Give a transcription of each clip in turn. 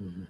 Mhm.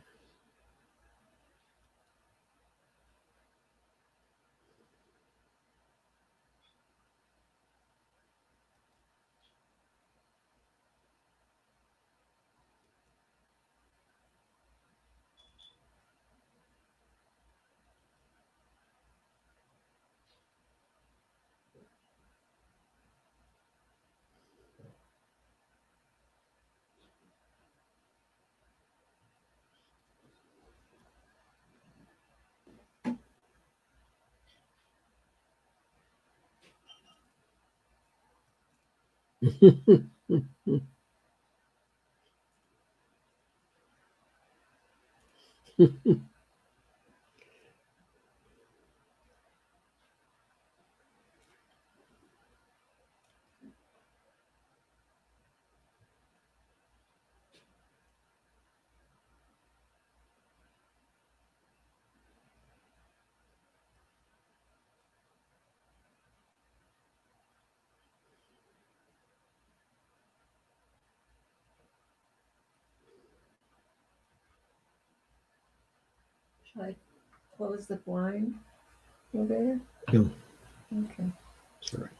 Should I close the blind over there? No, Okay. sorry.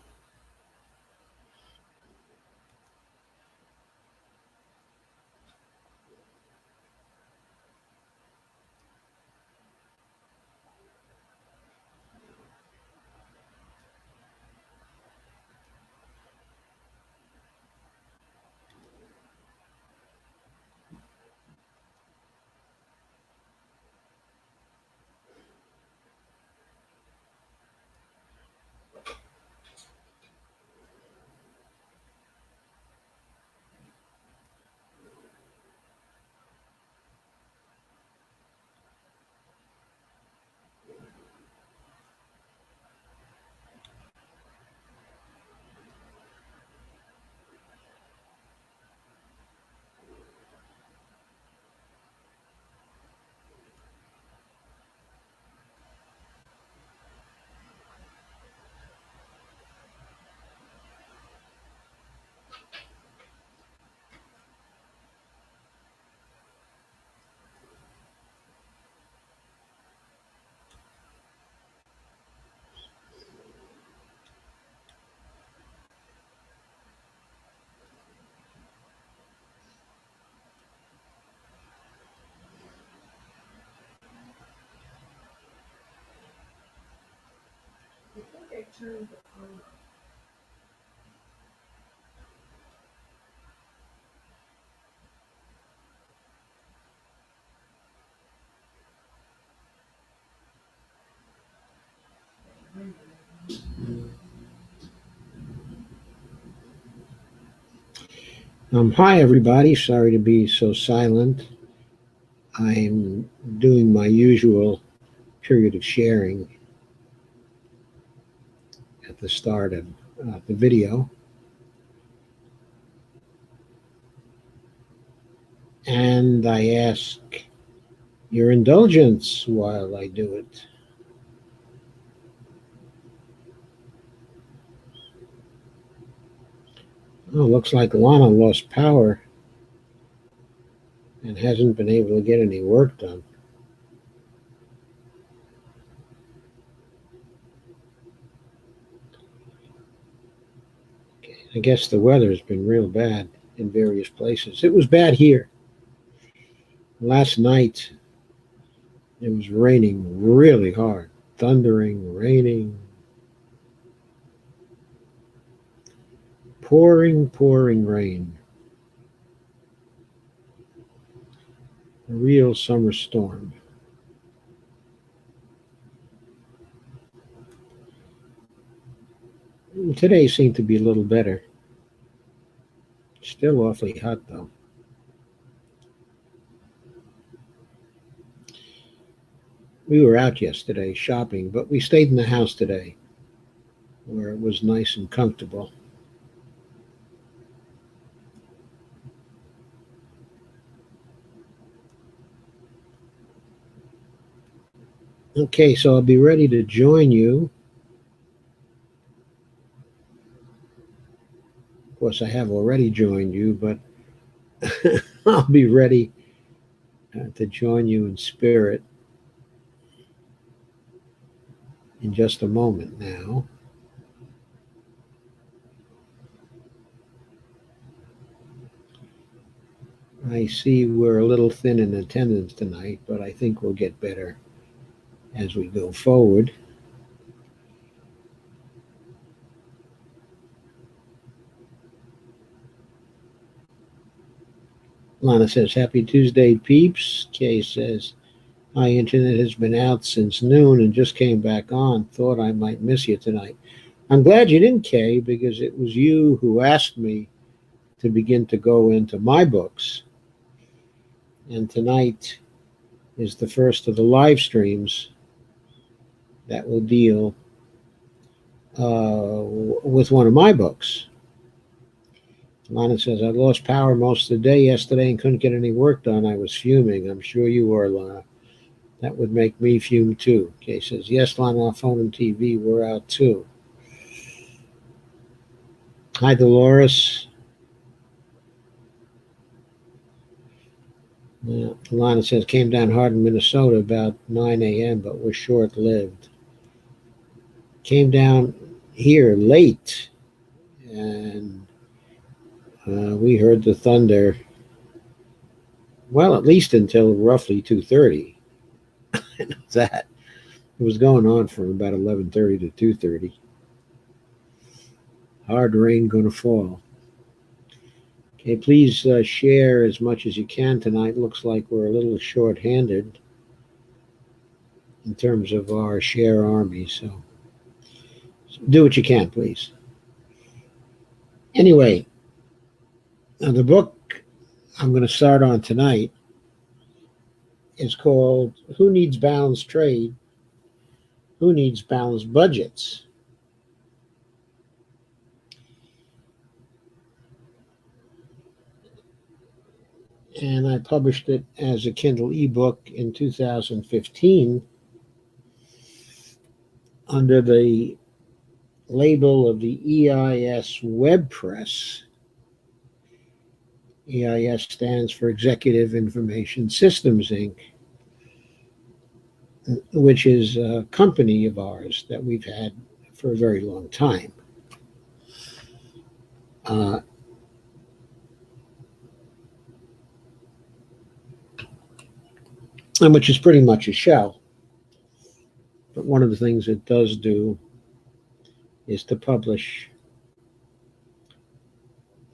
I think I turned it on. Hi, everybody. Sorry to be so silent. I'm doing my usual period of sharing at the start of the video, and I ask your indulgence while I do it. Oh, looks like Lana lost power and hasn't been able to get any work done. I guess the weather's been real bad in various places. It was bad here. Last night it was raining really hard, thundering, raining, pouring rain. A real summer storm. Today seemed to be a little better. Still awfully hot though. We were out yesterday shopping, but we stayed in the house today where it was nice and comfortable. Okay, so I'll be ready to join you. Of course, I have already joined you, but I'll be ready to join you in spirit in just a moment now. I see we're a little thin in attendance tonight, but I think we'll get better as we go forward. Lana says, Happy Tuesday, peeps. Kay says, my internet has been out since noon and just came back on. Thought I might miss you tonight. I'm glad you didn't, Kay, because it was you who asked me to begin to go into my books. And tonight is the first of the live streams that will deal with one of my books. Lana says, I lost power most of the day yesterday and couldn't get any work done. I was fuming. I'm sure you were, Lana. That would make me fume too. Kay says, yes, Lana, our phone and TV were out too. Hi, Dolores. Lana says, came down hard in Minnesota about 9 a.m., but was short-lived. Came down here late, and we heard the thunder, well, at least until roughly 2:30. That it was going on from about 11:30 to 2:30. Hard rain going to fall. Okay, please share as much as you can tonight. Looks like we're a little short-handed in terms of our share army, so do what you can, please. Anyway, the book I'm going to start on tonight is called Who Needs Balanced Trade? Who Needs Balanced Budgets? And I published it as a Kindle ebook in 2015 under the label of the EIS Web Press. EIS stands for Executive Information Systems, Inc., which is a company of ours that we've had for a very long time. And which is pretty much a shell. But one of the things it does do is to publish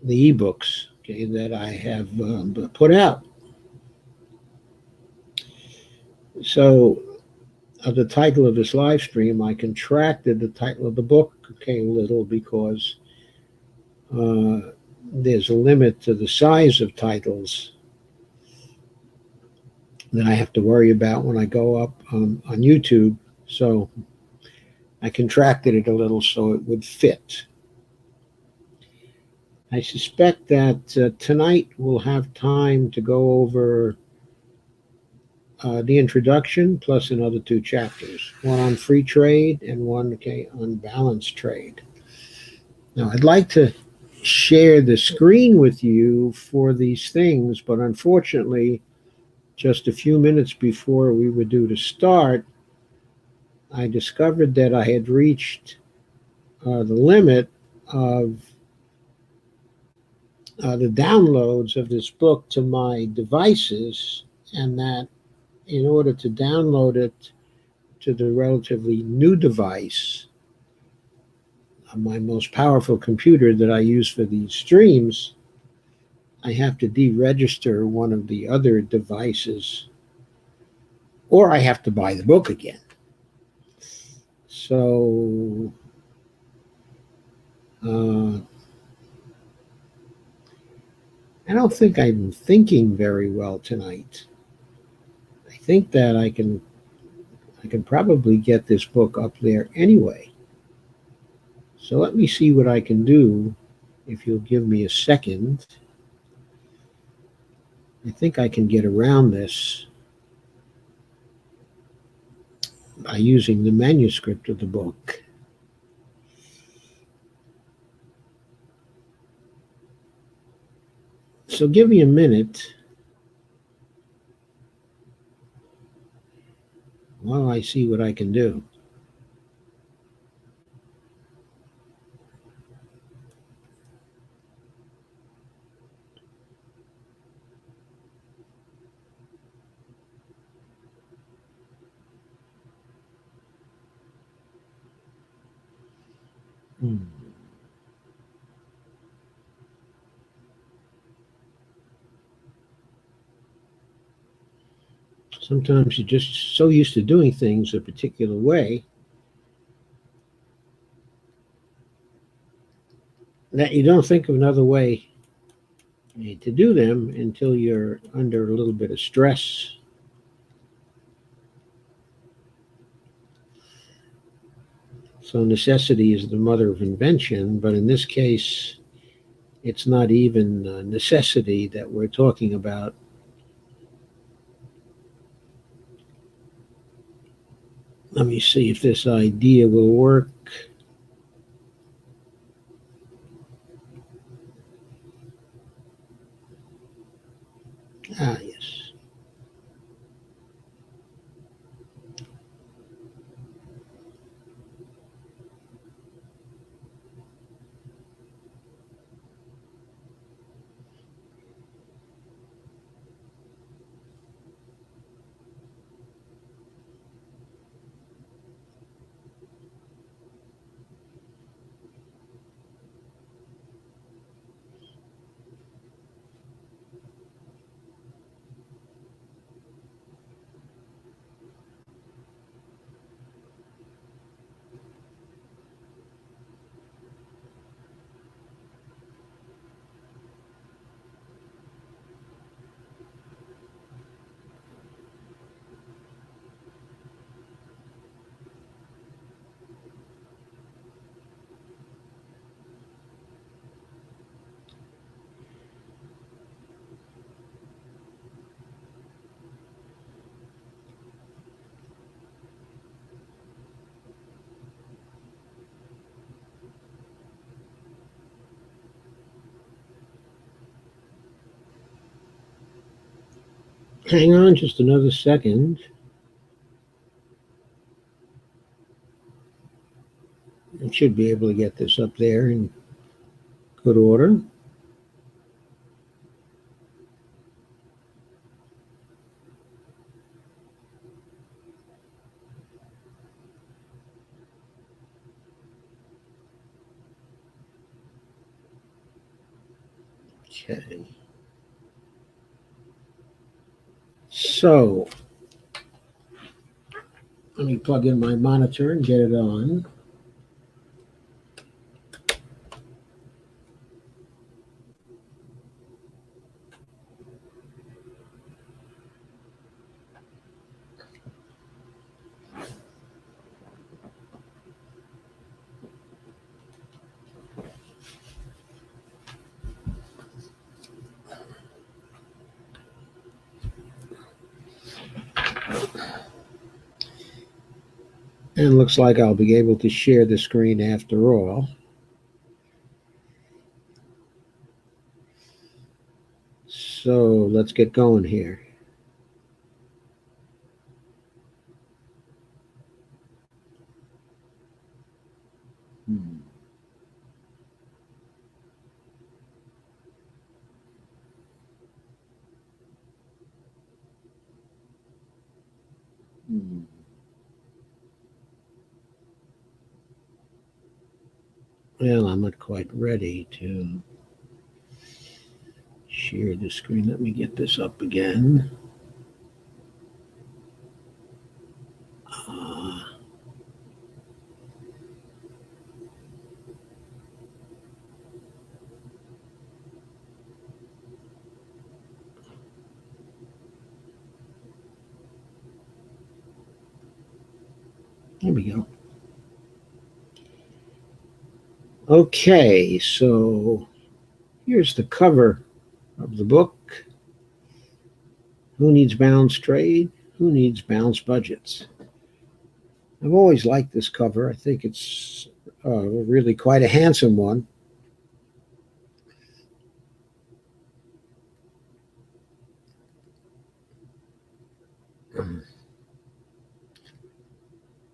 the ebooks, okay, that I have put out. So the title of this live stream, I contracted the title of the book, okay, a little because there's a limit to the size of titles that I have to worry about when I go up on YouTube. So I contracted it a little so it would fit. I suspect that tonight we'll have time to go over the introduction plus another two chapters, one on free trade and one on balanced trade. Now, I'd like to share the screen with you for these things, but unfortunately, just a few minutes before we were due to start, I discovered that I had reached the limit of the downloads of this book to my devices, and that in order to download it to the relatively new device, my most powerful computer that I use for these streams, I have to deregister one of the other devices, or I have to buy the book again. So I don't think I'm thinking very well tonight. I think that I can probably get this book up there anyway. So let me see what I can do if you'll give me a second. I think I can get around this by using the manuscript of the book. So give me a minute. Well, I see what I can do. Hmm. Sometimes you're just so used to doing things a particular way that you don't think of another way to do them until you're under a little bit of stress. So necessity is the mother of invention, but in this case, it's not even necessity that we're talking about. Let me see if this idea will work. Ah, yes. Hang on just another second. I should be able to get this up there in good order. Okay. So let me plug in my monitor and get it on. And looks like I'll be able to share the screen after all. So let's get going here. Hmm. Hmm. Well, I'm not quite ready to share the screen. Let me get this up again. Uh, there we go. Okay, so here's the cover of the book. Who needs balanced trade? Who needs balanced budgets? I've always liked this cover. I think it's really quite a handsome one.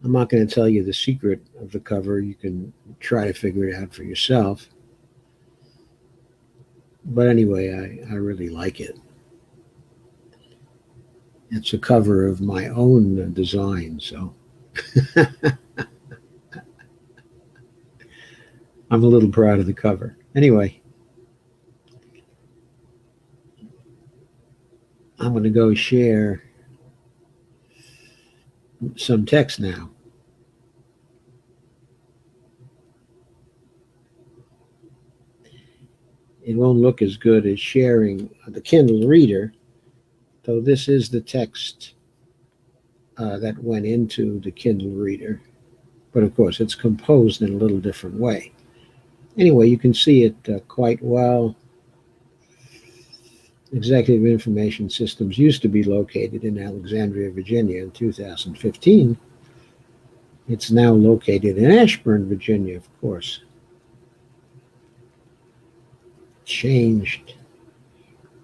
I'm not going to tell you the secret of the cover. You can try to figure it out for yourself. But anyway, I really like it. It's a cover of my own design, so I'm a little proud of the cover. Anyway, I'm going to go share some text now. It won't look as good as sharing the Kindle Reader, though this is the text that went into the Kindle Reader. But of course, it's composed in a little different way. Anyway, you can see it quite well. Executive Information Systems used to be located in Alexandria, Virginia in 2015. It's now located in Ashburn, Virginia, of course. Changed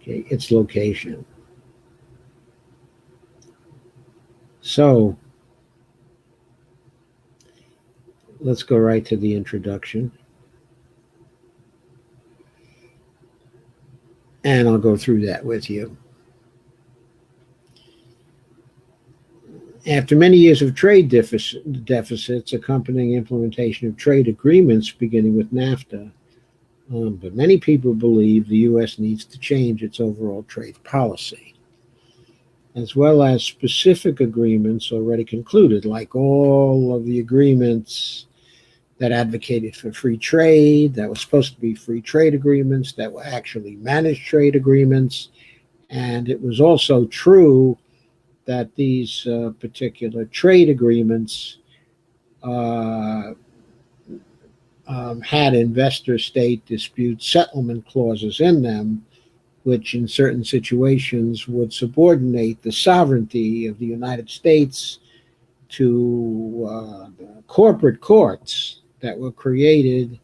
its location. So let's go right to the introduction. And I'll go through that with you. After many years of trade deficits accompanying implementation of trade agreements, beginning with NAFTA, but many people believe the U.S. needs to change its overall trade policy, as well as specific agreements already concluded, like all of the agreements that advocated for free trade, that were supposed to be free trade agreements, that were actually managed trade agreements. And it was also true that these particular trade agreements had investor-state dispute settlement clauses in them, which in certain situations would subordinate the sovereignty of the United States to corporate courts that were created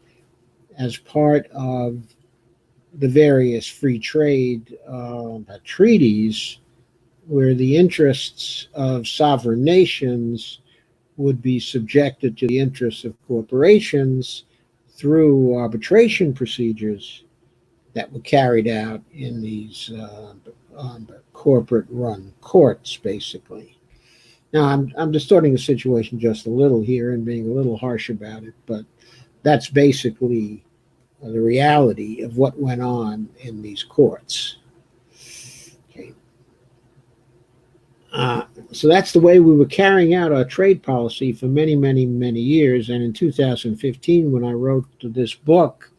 as part of the various free trade treaties, where the interests of sovereign nations would be subjected to the interests of corporations through arbitration procedures that were carried out in these corporate-run courts, basically. Now, I'm distorting the situation just a little here and being a little harsh about it, but that's basically the reality of what went on in these courts. Okay. So that's the way we were carrying out our trade policy for many, many, many years. And in 2015, when I wrote this book,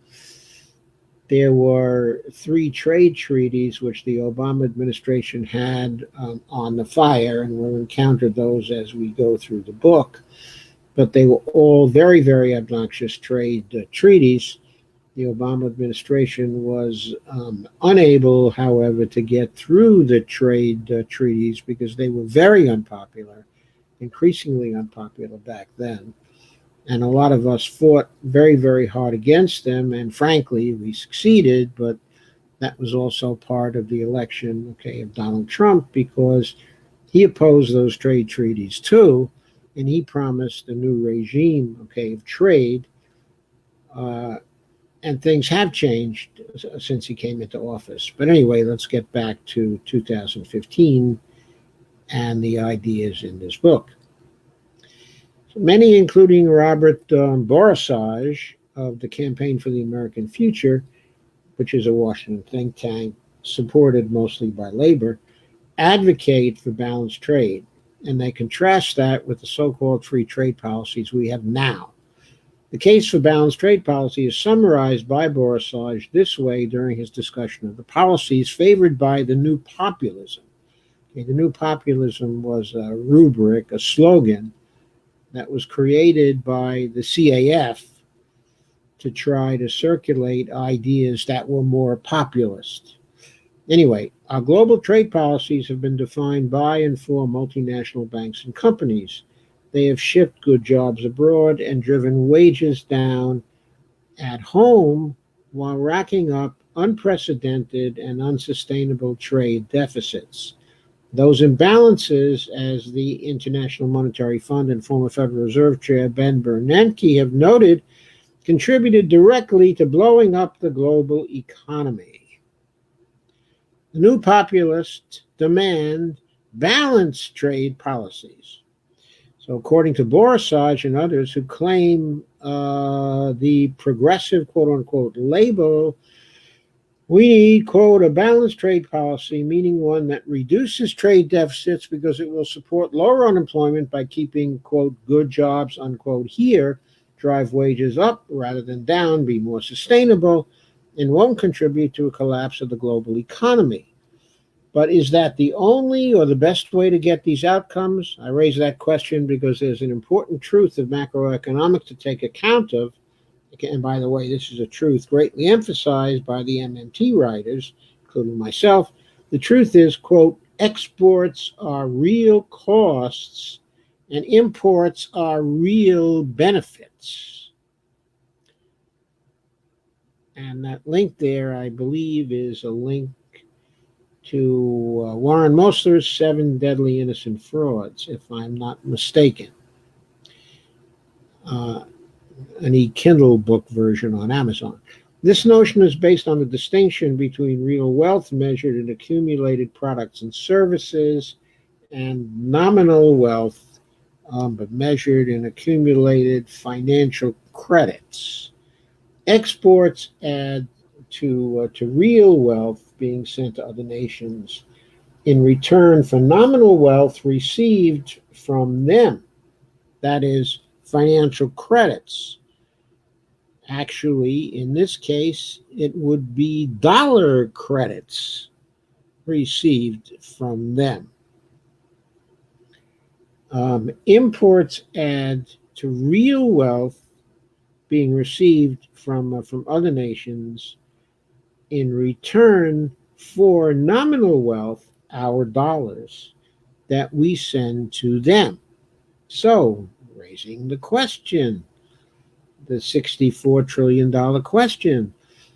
there were 3 trade treaties which the Obama administration had on the fire, and we'll encounter those as we go through the book. But they were all very, very obnoxious trade treaties. The Obama administration was unable, however, to get through the trade treaties because they were very unpopular, increasingly unpopular back then. And a lot of us fought very, very hard against them. And frankly, we succeeded, but that was also part of the election, of Donald Trump, because he opposed those trade treaties too. And he promised a new regime, of trade. And things have changed since he came into office. But anyway, let's get back to 2015 and the ideas in this book. Many, including Robert Borisage of the Campaign for the American Future, which is a Washington think tank supported mostly by labor, advocate for balanced trade. And they contrast that with the so-called free trade policies we have now. The case for balanced trade policy is summarized by Borisage this way during his discussion of the policies favored by the new populism. The new populism was a rubric, a slogan, that was created by the CAF to try to circulate ideas that were more populist. Anyway, our global trade policies have been defined by and for multinational banks and companies. They have shipped good jobs abroad and driven wages down at home while racking up unprecedented and unsustainable trade deficits. Those imbalances, as the International Monetary Fund and former Federal Reserve Chair Ben Bernanke have noted, contributed directly to blowing up the global economy. The new populists demand balanced trade policies. So, according to Borisage and others who claim the progressive quote unquote label, we need, quote, a balanced trade policy, meaning one that reduces trade deficits because it will support lower unemployment by keeping, quote, good jobs, unquote, here, drive wages up rather than down, be more sustainable, and won't contribute to a collapse of the global economy. But is that the only or the best way to get these outcomes? I raise that question because there's an important truth of macroeconomics to take account of. And by the way, this is a truth greatly emphasized by the MMT writers, including myself. The truth is, quote, exports are real costs and imports are real benefits. And that link there, I believe, is a link to Warren Mosler's Seven Deadly Innocent Frauds, if I'm not mistaken. An e-Kindle book version on Amazon. This notion is based on the distinction between real wealth measured in accumulated products and services and nominal wealth, but measured in accumulated financial credits. Exports add to real wealth being sent to other nations in return for nominal wealth received from them. That is, financial credits. Actually, in this case, it would be dollar credits received from them. Imports add to real wealth being received from other nations in return for nominal wealth, our dollars, that we send to them. So, raising the question, the $64 trillion question.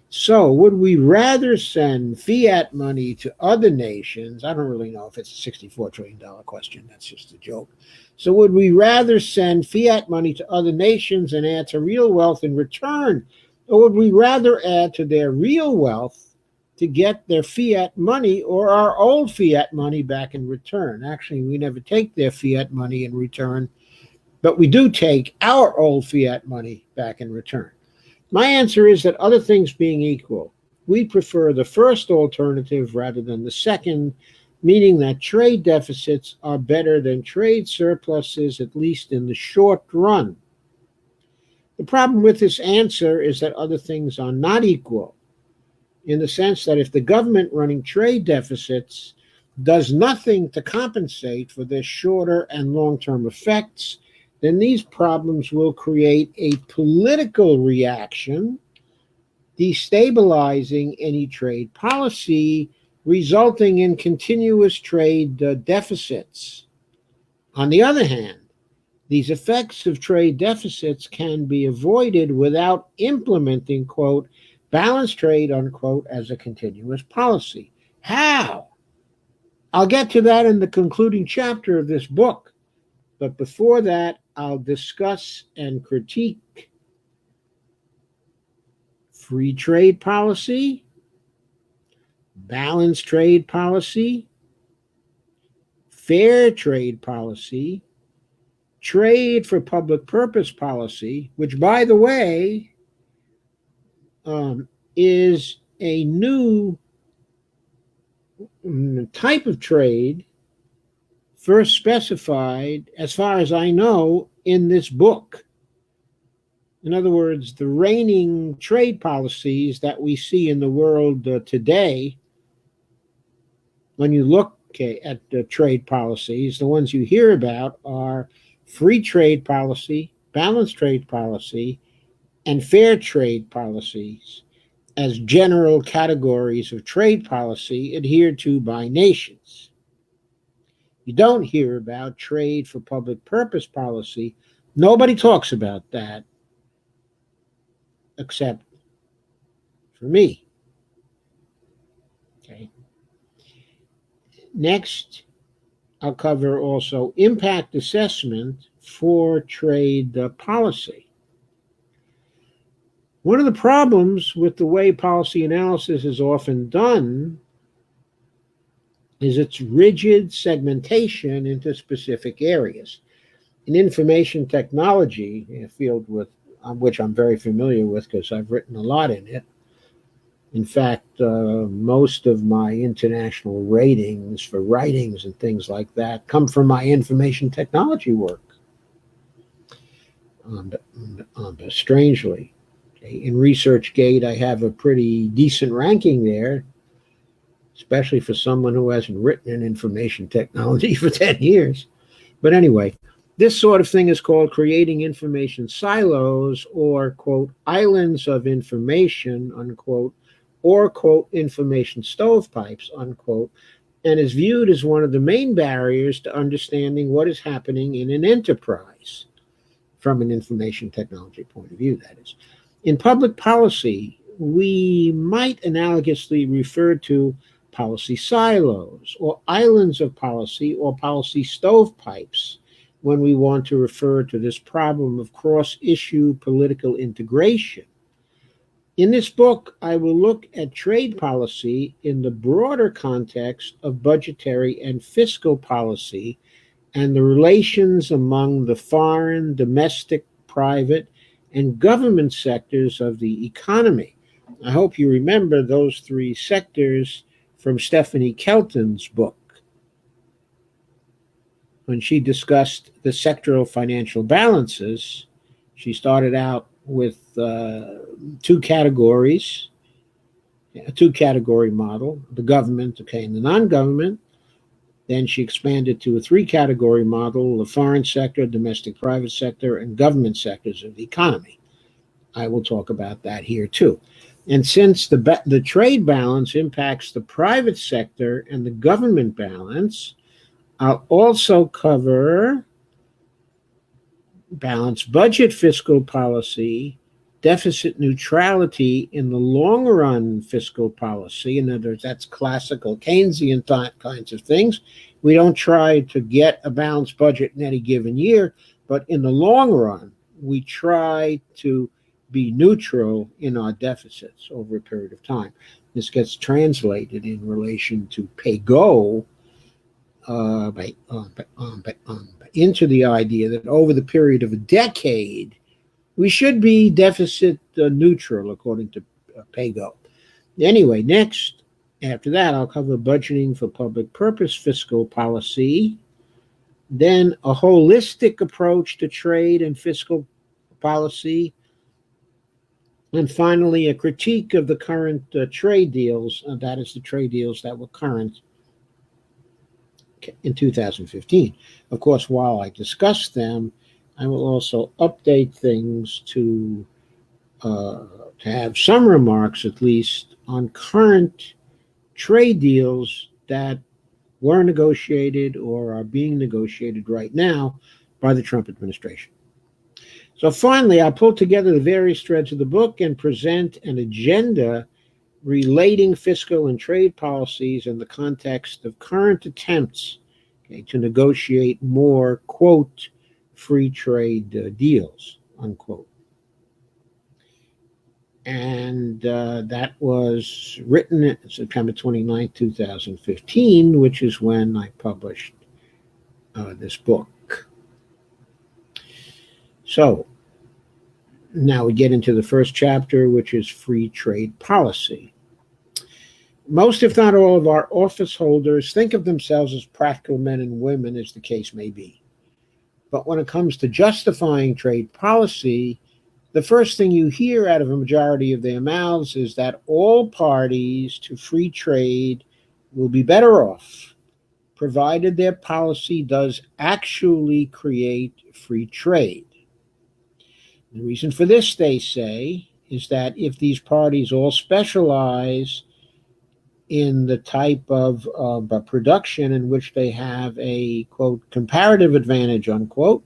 So, would we rather send fiat money to other nations? I don't really know if it's a $64 trillion question. That's just a joke. So, would we rather send fiat money to other nations and add to real wealth in return? Or would we rather add to their real wealth to get their fiat money or our old fiat money back in return? Actually, we never take their fiat money in return, but we do take our old fiat money back in return. My answer is that other things being equal, we prefer the first alternative rather than the second, meaning that trade deficits are better than trade surpluses, at least in the short run. The problem with this answer is that other things are not equal, in the sense that if the government running trade deficits does nothing to compensate for their shorter and long-term effects, then these problems will create a political reaction, destabilizing any trade policy, resulting in continuous trade deficits. On the other hand, these effects of trade deficits can be avoided without implementing, quote, balanced trade, unquote, as a continuous policy. How? I'll get to that in the concluding chapter of this book. But before that, I'll discuss and critique free trade policy, balanced trade policy, fair trade policy, trade for public purpose policy, which, by the way, is a new type of trade first specified, as far as I know, in this book. In other words, the reigning trade policies that we see in the world today, when you look at the trade policies, the ones you hear about are free trade policy, balanced trade policy, and fair trade policies as general categories of trade policy adhered to by nations. You don't hear about trade for public purpose policy. Nobody talks about that except for me. Okay. Next, I'll cover also impact assessment for trade policy. One of the problems with the way policy analysis is often done is its rigid segmentation into specific areas. In information technology, a field which I'm very familiar with because I've written a lot in it. In fact, most of my international ratings for writings and things like that come from my information technology work. Strangely, in ResearchGate, I have a pretty decent ranking there, especially for someone who hasn't written in information technology for 10 years. But anyway, this sort of thing is called creating information silos or, quote, islands of information, unquote, or, quote, information stovepipes, unquote, and is viewed as one of the main barriers to understanding what is happening in an enterprise from an information technology point of view, that is. In public policy, we might analogously refer to policy silos or islands of policy or policy stovepipes when we want to refer to this problem of cross-issue political integration. In this book, I will look at trade policy in the broader context of budgetary and fiscal policy and the relations among the foreign, domestic, private, and government sectors of the economy. I hope you remember those three sectors from Stephanie Kelton's book when she discussed the sectoral financial balances. She started out with two categories, a two-category model, the government, okay, and the non-government. Then she expanded to a three-category model, the foreign sector, domestic private sector, and government sectors of the economy. I will talk about that here too. And since the trade balance impacts the private sector and the government balance, I'll also cover balanced budget fiscal policy, deficit neutrality in the long run fiscal policy. In other words, that's classical Keynesian kinds of things. We don't try to get a balanced budget in any given year, but in the long run, we try to be neutral in our deficits over a period of time. This gets translated in relation to pay-go into the idea that over the period of a decade, we should be deficit neutral according to pay-go. Anyway, next, after that, I'll cover budgeting for public purpose fiscal policy, then a holistic approach to trade and fiscal policy, and finally, a critique of the current trade deals, and that is the trade deals that were current in 2015. Of course, while I discuss them, I will also update things to have some remarks, at least, on current trade deals that were negotiated or are being negotiated right now by the Trump administration. So finally, I'll pull together the various threads of the book and present an agenda relating fiscal and trade policies in the context of current attempts, okay, to negotiate more, quote, free trade deals, unquote. And that was written September 29, 2015, which is when I published this book. So now we get into the first chapter, which is free trade policy. Most, if not all, of our office holders think of themselves as practical men and women, as the case may be. But when it comes to justifying trade policy, the first thing you hear out of a majority of their mouths is that all parties to free trade will be better off, provided their policy does actually create free trade. The reason for this, they say, is that if these parties all specialize in the type of production in which they have a, quote, comparative advantage, unquote,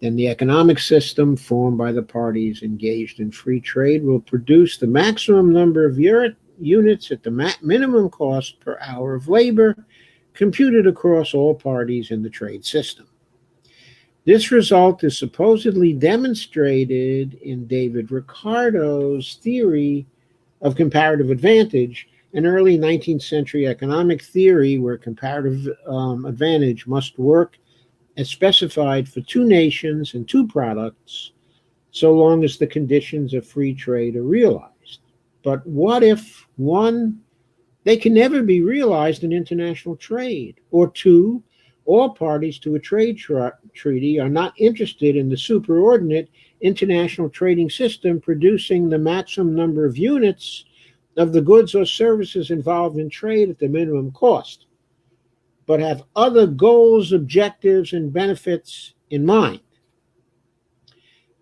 then the economic system formed by the parties engaged in free trade will produce the maximum number of units at the minimum cost per hour of labor, computed across all parties in the trade system. This result is supposedly demonstrated in David Ricardo's theory of comparative advantage, an early 19th century economic theory where comparative advantage must work as specified for two nations and two products so long as the conditions of free trade are realized. But what if, one, they can never be realized in international trade, or two, all parties to a trade treaty are not interested in the superordinate international trading system producing the maximum number of units of the goods or services involved in trade at the minimum cost, but have other goals, objectives, and benefits in mind.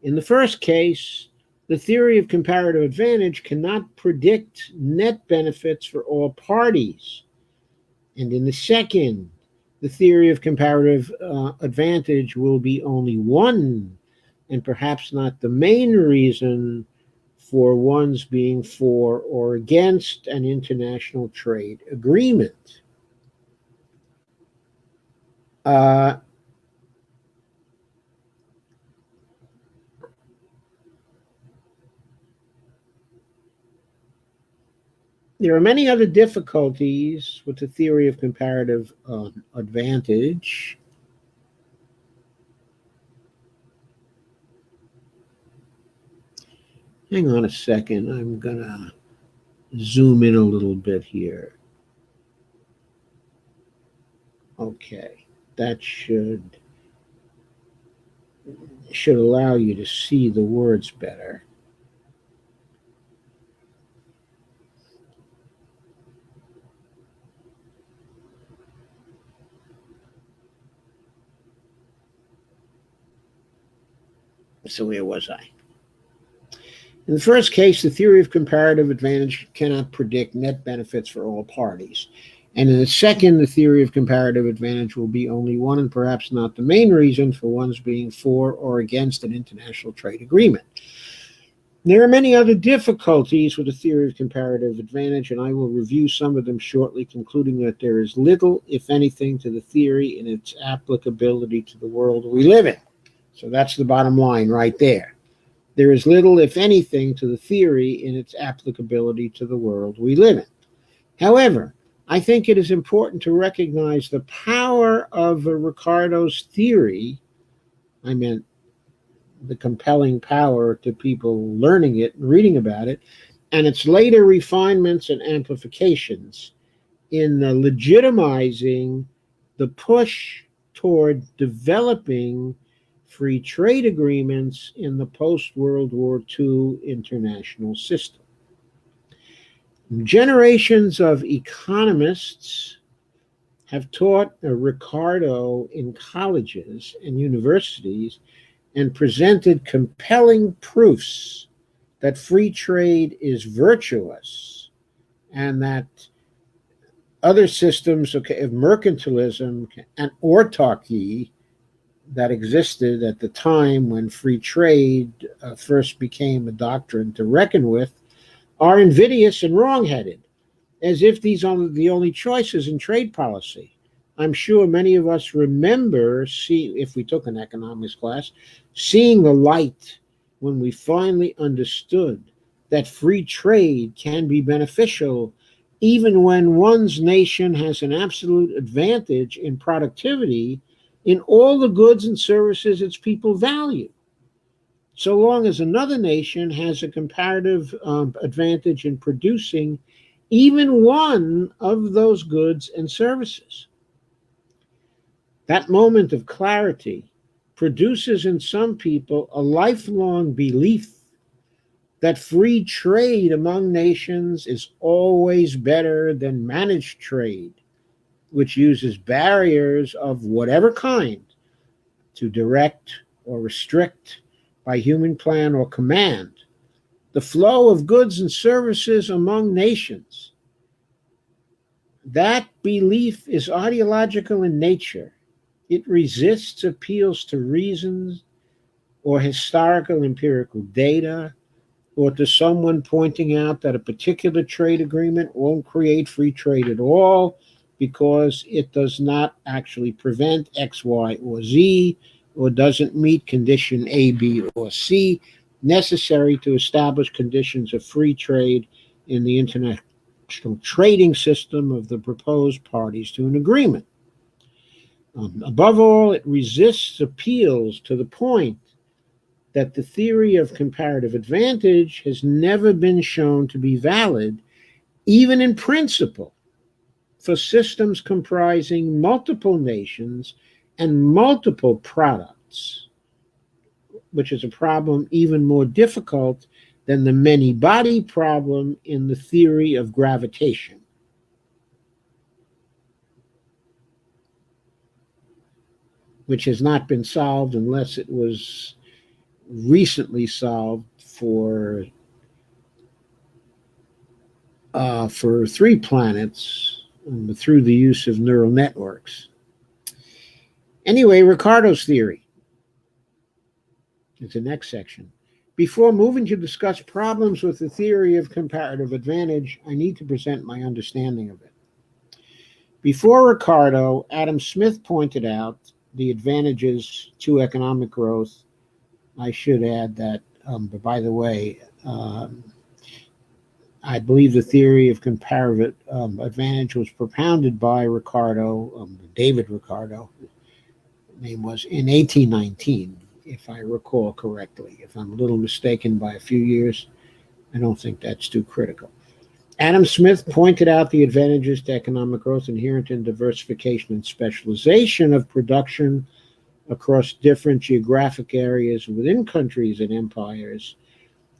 In the first case, the theory of comparative advantage cannot predict net benefits for all parties. And in the second, the theory of comparative advantage will be only one, and perhaps not the main reason for one's being for or against an international trade agreement. There are many other difficulties with the theory of comparative advantage. Hang on a second. I'm going to zoom in a little bit here. Okay, that should allow you to see the words better. So where was I? In the first case, the theory of comparative advantage cannot predict net benefits for all parties. And in the second, the theory of comparative advantage will be only one and perhaps not the main reason for one's being for or against an international trade agreement. There are many other difficulties with the theory of comparative advantage, and I will review some of them shortly, concluding that there is little, if anything, to the theory in its applicability to the world we live in. So that's the bottom line right there. There is little, if anything, to the theory in its applicability to the world we live in. However, I think it is important to recognize the power of Ricardo's theory. I meant the compelling power to people learning it and reading about it, and its later refinements and amplifications in legitimizing the push toward developing free trade agreements in the post-World War II international system. Generations of economists have taught Ricardo in colleges and universities and presented compelling proofs that free trade is virtuous and that other systems of mercantilism and autarky that existed at the time when free trade first became a doctrine to reckon with are invidious and wrongheaded, as if these are the only choices in trade policy. I'm sure many of us remember, if we took an economics class, seeing the light when we finally understood that free trade can be beneficial even when one's nation has an absolute advantage in productivity in all the goods and services its people value, so long as another nation has a comparative advantage in producing even one of those goods and services. That moment of clarity produces in some people a lifelong belief that free trade among nations is always better than managed trade, which uses barriers of whatever kind to direct or restrict by human plan or command the flow of goods and services among nations. That belief is ideological in nature. It resists appeals to reasons or historical empirical data or to someone pointing out that a particular trade agreement won't create free trade at all because it does not actually prevent X, Y, or Z, or doesn't meet condition A, B, or C necessary to establish conditions of free trade in the international trading system of the proposed parties to an agreement. Above all, it resists appeals to the point that the theory of comparative advantage has never been shown to be valid, even in principle, for systems comprising multiple nations and multiple products, which is a problem even more difficult than the many body problem in the theory of gravitation, which has not been solved unless it was recently solved for three planets through the use of neural networks. Anyway, Ricardo's theory is the next section. Before moving to discuss problems with the theory of comparative advantage, I need to present my understanding of it. Before Ricardo, Adam Smith pointed out the advantages to economic growth. I should add that, but by the way, I believe the theory of comparative advantage was propounded by Ricardo, David Ricardo, name was, in 1819, if I recall correctly. If I'm a little mistaken by a few years, I don't think that's too critical. Adam Smith pointed out the advantages to economic growth inherent in diversification and specialization of production across different geographic areas within countries and empires,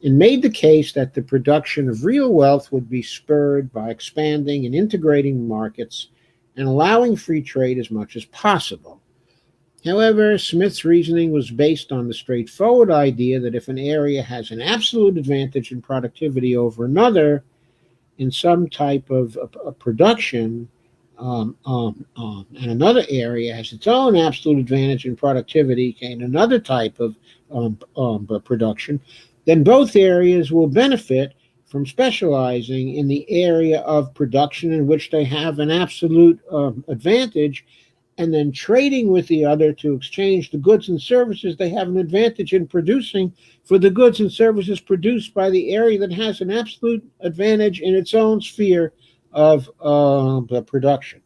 and made the case that the production of real wealth would be spurred by expanding and integrating markets and allowing free trade as much as possible. However, Smith's reasoning was based on the straightforward idea that if an area has an absolute advantage in productivity over another in some type of production, and another area has its own absolute advantage in productivity in another type of production, then both areas will benefit from specializing in the area of production in which they have an absolute advantage, and then trading with the other to exchange the goods and services they have an advantage in producing for the goods and services produced by the area that has an absolute advantage in its own sphere of production.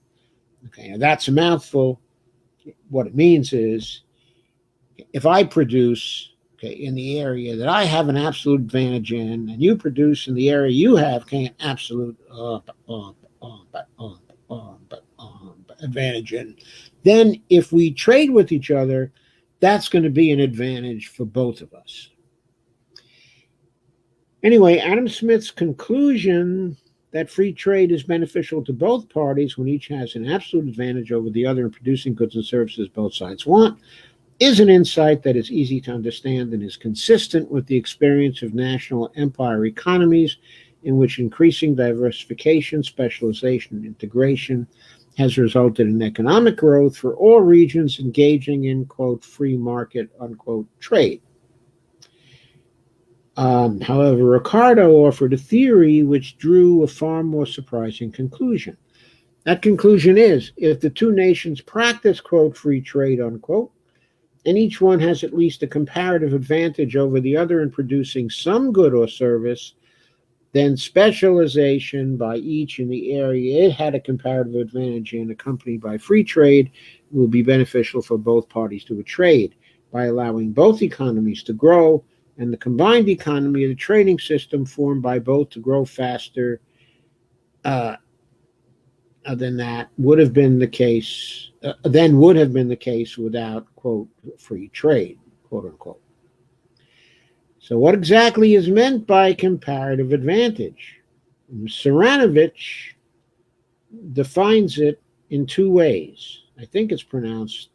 Okay, now that's a mouthful. What it means is, if I produce in the area that I have an absolute advantage in, and you produce in the area you have an absolute advantage in, then if we trade with each other, that's going to be an advantage for both of us. Anyway, Adam Smith's conclusion that free trade is beneficial to both parties when each has an absolute advantage over the other in producing goods and services both sides want is an insight that is easy to understand and is consistent with the experience of national empire economies in which increasing diversification, specialization, and integration has resulted in economic growth for all regions engaging in, quote, free market, unquote, trade. However, Ricardo offered a theory which drew a far more surprising conclusion. That conclusion is, if the two nations practice, quote, free trade, unquote, and each one has at least a comparative advantage over the other in producing some good or service, then specialization by each in the area it had a comparative advantage in, accompanied by free trade, will be beneficial for both parties to a trade by allowing both economies to grow, and the combined economy of the trading system formed by both to grow faster than that would have been the case, without, quote, free trade, quote unquote. So what exactly is meant by comparative advantage? Saranovich defines it in two ways. I think it's pronounced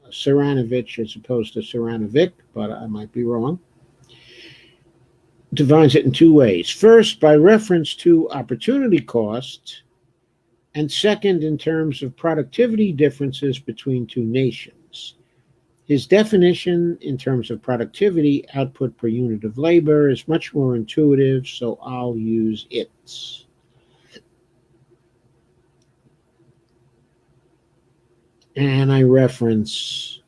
Saranovich as opposed to Saranovic, but I might be wrong. Defines it in two ways. First, by reference to opportunity cost, and second, in terms of productivity differences between two nations. His definition in terms of productivity, output per unit of labor, is much more intuitive, so I'll use it. And I reference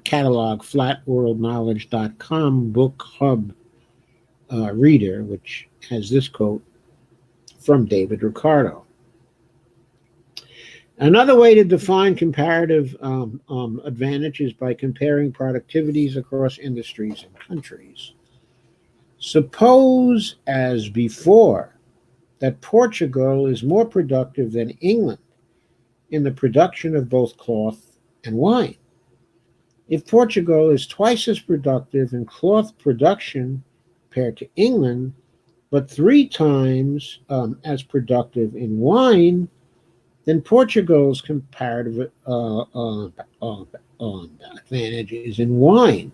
catalog flatworldknowledge.com book hub reader, which has this quote from David Ricardo. Another way to define comparative advantage is by comparing productivities across industries and countries. Suppose, as before, that Portugal is more productive than England in the production of both cloth and wine. If Portugal is twice as productive in cloth production compared to England, but 3 times as productive in wine, then Portugal's comparative advantage is in wine,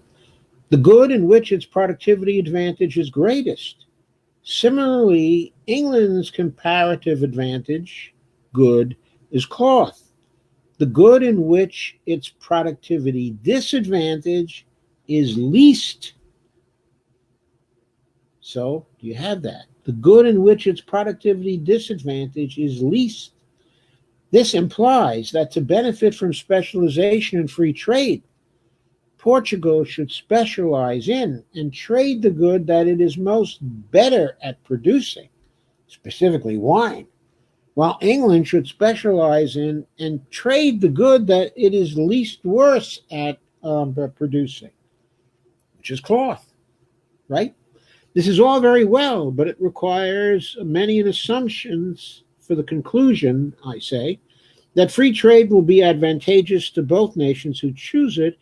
the good in which its productivity advantage is greatest. Similarly, England's comparative advantage, good, is cloth, the good in which its productivity disadvantage is least. So, you have that. The good in which its productivity disadvantage is least. This implies that to benefit from specialization and free trade, Portugal should specialize in and trade the good that it is most better at producing, specifically wine, while England should specialize in and trade the good that it is least worse at producing, which is cloth, right? This is all very well, but it requires many assumptions for the conclusion, I say, that free trade will be advantageous to both nations who choose it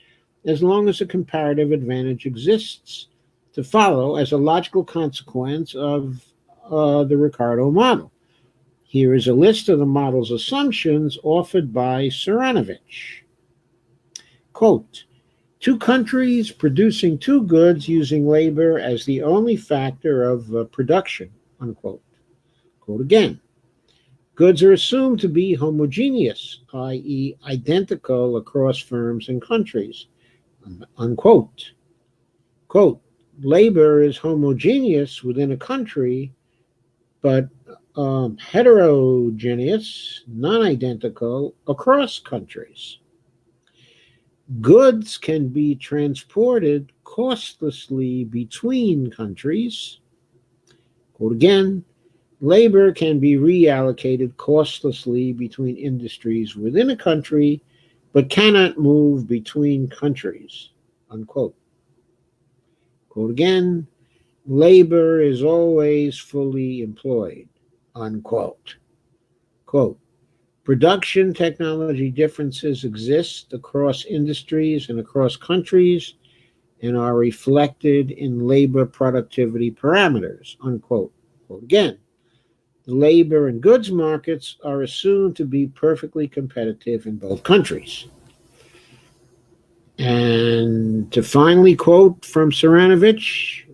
as long as a comparative advantage exists, to follow as a logical consequence of the Ricardo model. Here is a list of the model's assumptions offered by Saranovich. Quote, 2 countries producing 2 goods using labor as the only factor of production, unquote. Quote again. Goods are assumed to be homogeneous, i.e., identical across firms and countries, unquote. Quote, labor is homogeneous within a country, but heterogeneous, non-identical across countries. Goods can be transported costlessly between countries. Quote again, labor can be reallocated costlessly between industries within a country, but cannot move between countries, unquote. Quote again, labor is always fully employed, unquote. Quote, production technology differences exist across industries and across countries and are reflected in labor productivity parameters, unquote. Quote again, the labor and goods markets are assumed to be perfectly competitive in both countries. And to finally quote from Saranovich,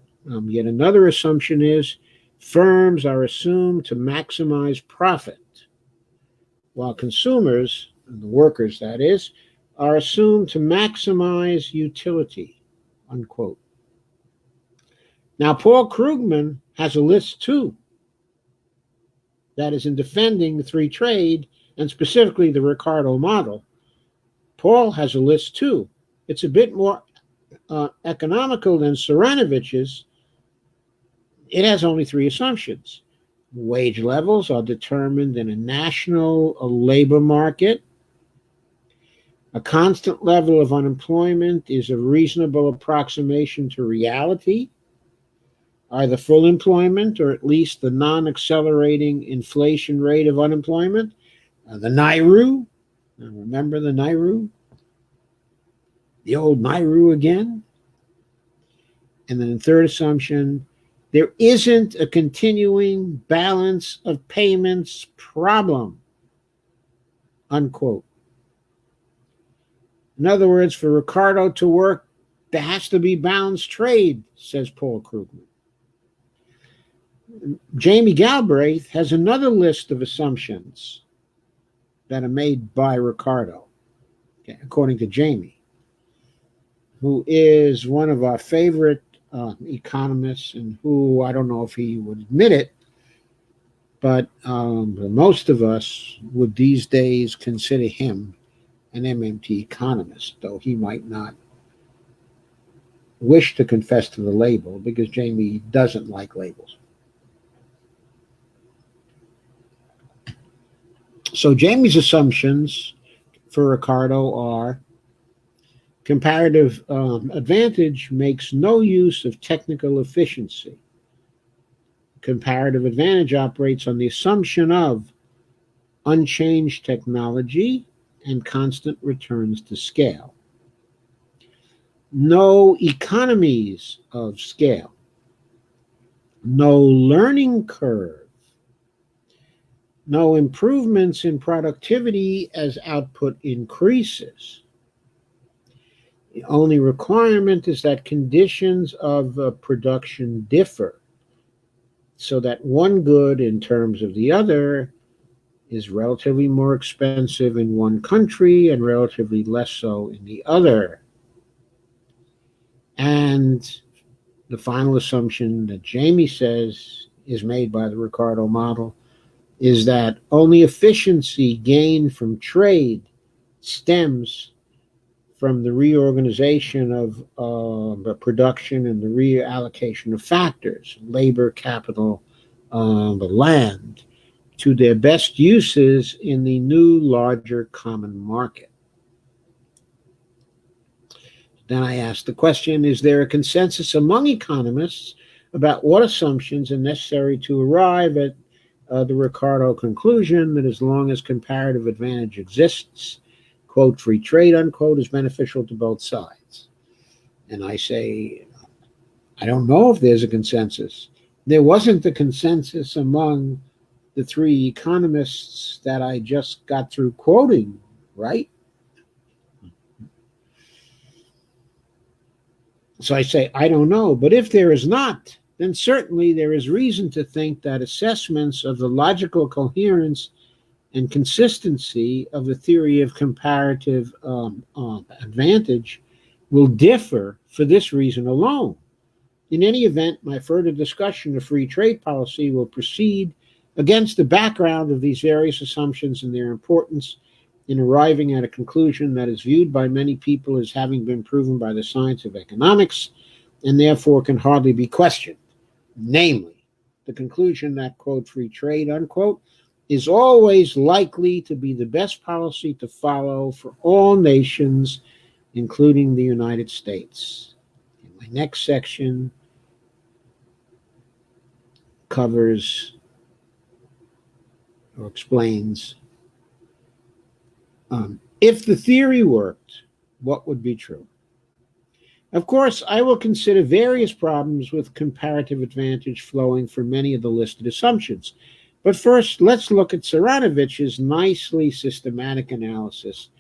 yet another assumption is firms are assumed to maximize profit, while consumers, the workers that is, are assumed to maximize utility, unquote. Now, Paul Krugman has a list too, that is in defending the free trade and specifically the Ricardo model. Paul has a list too. It's a bit more economical than Saranovich's. It has only 3 assumptions. Wage levels are determined in a national labor market. A constant level of unemployment is a reasonable approximation to reality, either full employment or at least the non-accelerating inflation rate of unemployment. The NAIRU, remember the NAIRU? The old NAIRU again. And then the third assumption, there isn't a continuing balance of payments problem, unquote. In other words, for Ricardo to work, there has to be balanced trade, says Paul Krugman. Jamie Galbraith has another list of assumptions that are made by Ricardo, according to Jamie, who is one of our favorite economists and who, I don't know if he would admit it, But most of us would these days consider him an MMT economist, though he might not wish to confess to the label because Jamie doesn't like labels. So Jamie's assumptions for Ricardo are comparative advantage makes no use of technical efficiency. Comparative advantage operates on the assumption of unchanged technology and constant returns to scale. No economies of scale. No learning curve. No improvements in productivity as output increases. The only requirement is that conditions of production differ so that one good in terms of the other is relatively more expensive in one country and relatively less so in the other. And the final assumption that Jamie says is made by the Ricardo model is that only efficiency gained from trade stems from the reorganization of production and the reallocation of factors, labor, capital, the land, to their best uses in the new, larger common market. Then I asked the question, is there a consensus among economists about what assumptions are necessary to arrive at the Ricardo conclusion that as long as comparative advantage exists, quote, free trade, unquote, is beneficial to both sides? And I say, I don't know if there's a consensus. There wasn't a consensus among the three economists that I just got through quoting, right? So I say, I don't know. But if there is not, then certainly there is reason to think that assessments of the logical coherence and consistency of the theory of comparative advantage will differ for this reason alone. In any event, my further discussion of free trade policy will proceed against the background of these various assumptions and their importance in arriving at a conclusion that is viewed by many people as having been proven by the science of economics and therefore can hardly be questioned. Namely, the conclusion that, quote, free trade, unquote, is always likely to be the best policy to follow for all nations, including the United States. And my next section covers or explains if the theory worked, what would be true? Of course, I will consider various problems with comparative advantage flowing from many of the listed assumptions. But first, let's look at Saranovich's nicely systematic analysis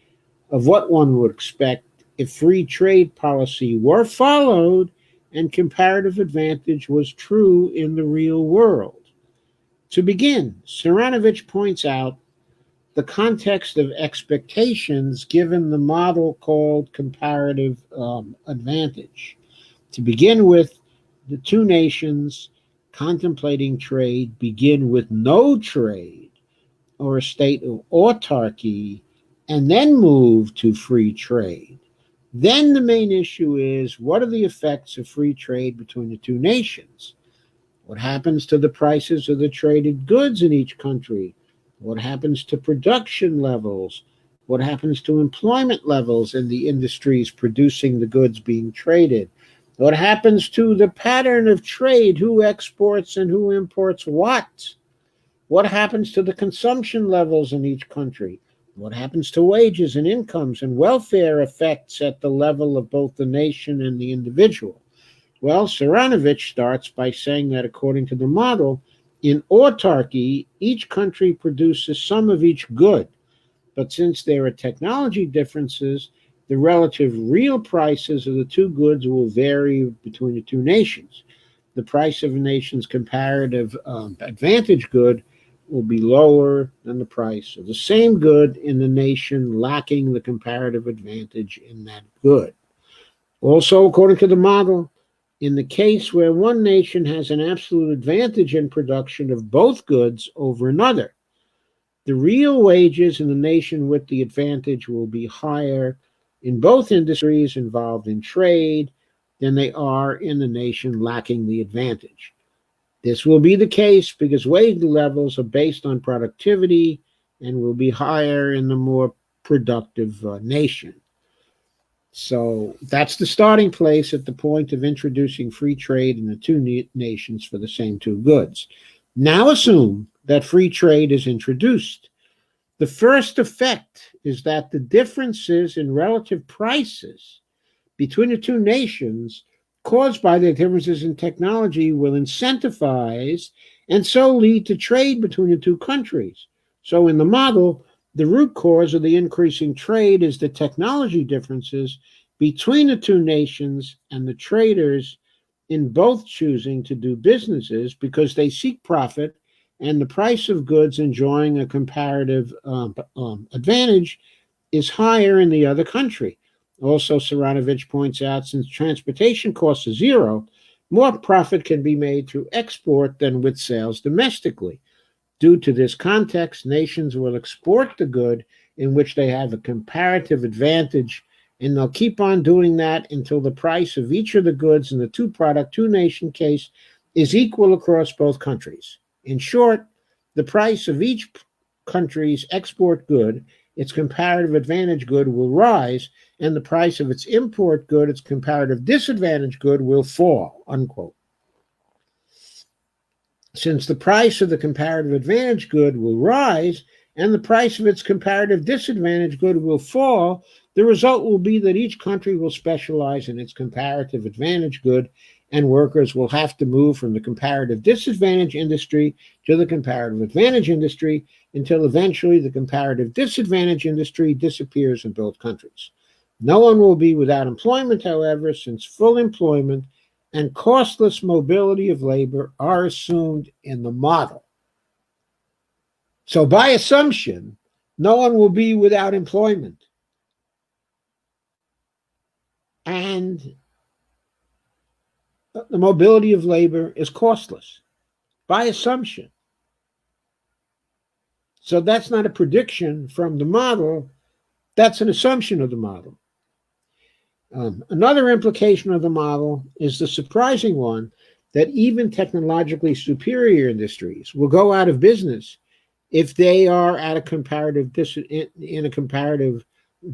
of what one would expect if free trade policy were followed and comparative advantage was true in the real world. To begin, Saranovich points out the context of expectations given the model called comparative advantage. To begin with, the two nations contemplating trade begin with no trade or a state of autarky and then move to free trade. Then the main issue is, what are the effects of free trade between the two nations? What happens to the prices of the traded goods in each country? What happens to production levels? What happens to employment levels in the industries producing the goods being traded? What happens to the pattern of trade? Who exports and who imports what? What happens to the consumption levels in each country? What happens to wages and incomes and welfare effects at the level of both the nation and the individual? Well, Saranovich starts by saying that according to the model, in autarky, each country produces some of each good, but since there are technology differences, the relative real prices of the two goods will vary between the two nations. The price of a nation's comparative advantage good will be lower than the price of the same good in the nation lacking the comparative advantage in that good. Also, according to the model, in the case where one nation has an absolute advantage in production of both goods over another. The real wages in the nation with the advantage will be higher in both industries involved in trade than they are in the nation lacking the advantage. This will be the case because wage levels are based on productivity and will be higher in the more productive nation. So that's the starting place at the point of introducing free trade in the two nations for the same two goods. Now assume that free trade is introduced. The first effect is that the differences in relative prices between the two nations caused by the differences in technology will incentivize and so lead to trade between the two countries. So in the model, the root cause of the increasing trade is the technology differences between the two nations and the traders in both choosing to do businesses because they seek profit and the price of goods enjoying a comparative advantage is higher in the other country. Also, Saranovich points out since transportation costs are zero, more profit can be made through export than with sales domestically. Due to this context, nations will export the good in which they have a comparative advantage, and they'll keep on doing that until the price of each of the goods in the two-nation case is equal across both countries. In short, the price of each country's export good, its comparative advantage good, will rise, and the price of its import good, its comparative disadvantage good, will fall, unquote. Since the price of the comparative advantage good will rise and the price of its comparative disadvantage good will fall, the result will be that each country will specialize in its comparative advantage good, and workers will have to move from the comparative disadvantage industry to the comparative advantage industry until eventually the comparative disadvantage industry disappears in both countries. No one will be without employment, however, since full employment and costless mobility of labor are assumed in the model. So by assumption, no one will be without employment. And the mobility of labor is costless, by assumption. So that's not a prediction from the model, that's an assumption of the model. Another implication of the model is the surprising one that even technologically superior industries will go out of business if they are at a comparative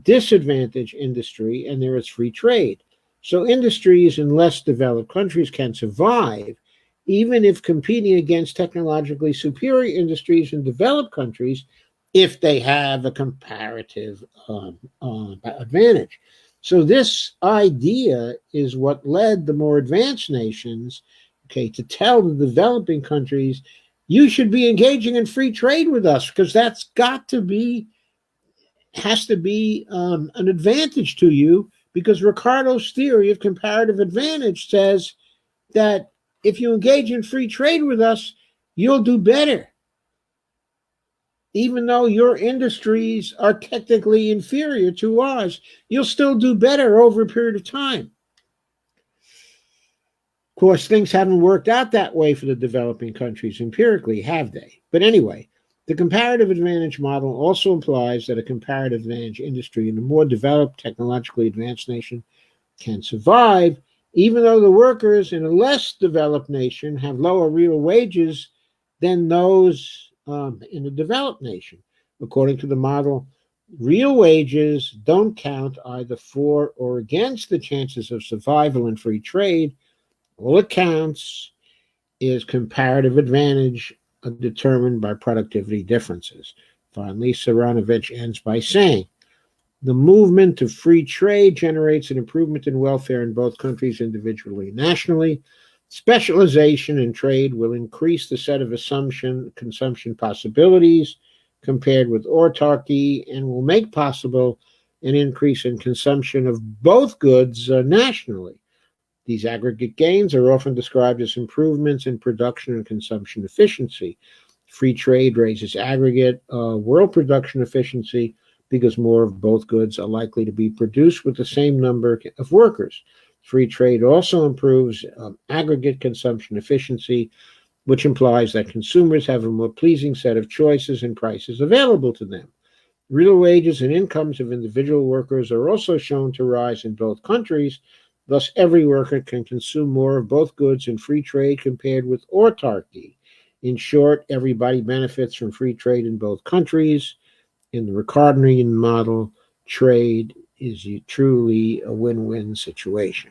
disadvantage industry and there is free trade. So industries in less developed countries can survive even if competing against technologically superior industries in developed countries if they have a comparative advantage. So this idea is what led the more advanced nations, to tell the developing countries, you should be engaging in free trade with us because that's has to be an advantage to you, because Ricardo's theory of comparative advantage says that if you engage in free trade with us, you'll do better. Even though your industries are technically inferior to ours, you'll still do better over a period of time. Of course, things haven't worked out that way for the developing countries empirically, have they? But anyway, the comparative advantage model also implies that a comparative advantage industry in a more developed, technologically advanced nation can survive, even though the workers in a less developed nation have lower real wages than those in a developed nation. According to the model, real wages don't count either for or against the chances of survival in free trade. All it counts is comparative advantage determined by productivity differences. Finally, Saranovich ends by saying, the movement to free trade generates an improvement in welfare in both countries individually and nationally. Specialization in trade will increase the set of consumption possibilities compared with autarky and will make possible an increase in consumption of both goods nationally. These aggregate gains are often described as improvements in production and consumption efficiency. Free trade raises aggregate world production efficiency because more of both goods are likely to be produced with the same number of workers. Free trade also improves aggregate consumption efficiency, which implies that consumers have a more pleasing set of choices and prices available to them. Real wages and incomes of individual workers are also shown to rise in both countries. Thus, every worker can consume more of both goods in free trade compared with autarky. In short, everybody benefits from free trade in both countries. In the Ricardian model, trade is truly a win-win situation.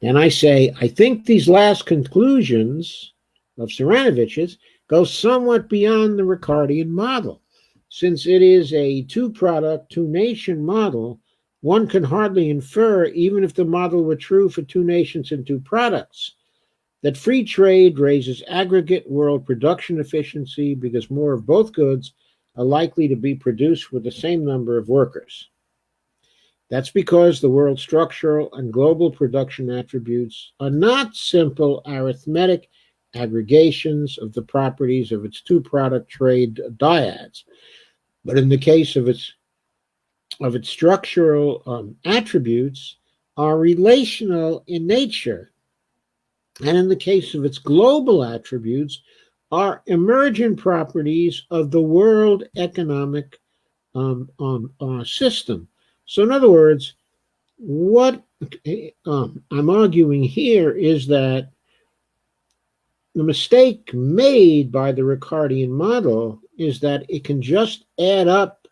And I say, I think these last conclusions of Ceranovich's go somewhat beyond the Ricardian model. Since it is a two-product, two-nation model, one can hardly infer, even if the model were true for two nations and two products, that free trade raises aggregate world production efficiency because more of both goods are likely to be produced with the same number of workers. That's because the world's structural and global production attributes are not simple arithmetic aggregations of the properties of its two-product trade dyads, but in the case of its structural attributes, are relational in nature, and in the case of its global attributes, are emergent properties of the world economic system. So, in other words, what I'm arguing here is that the mistake made by the Ricardian model is that it can just add up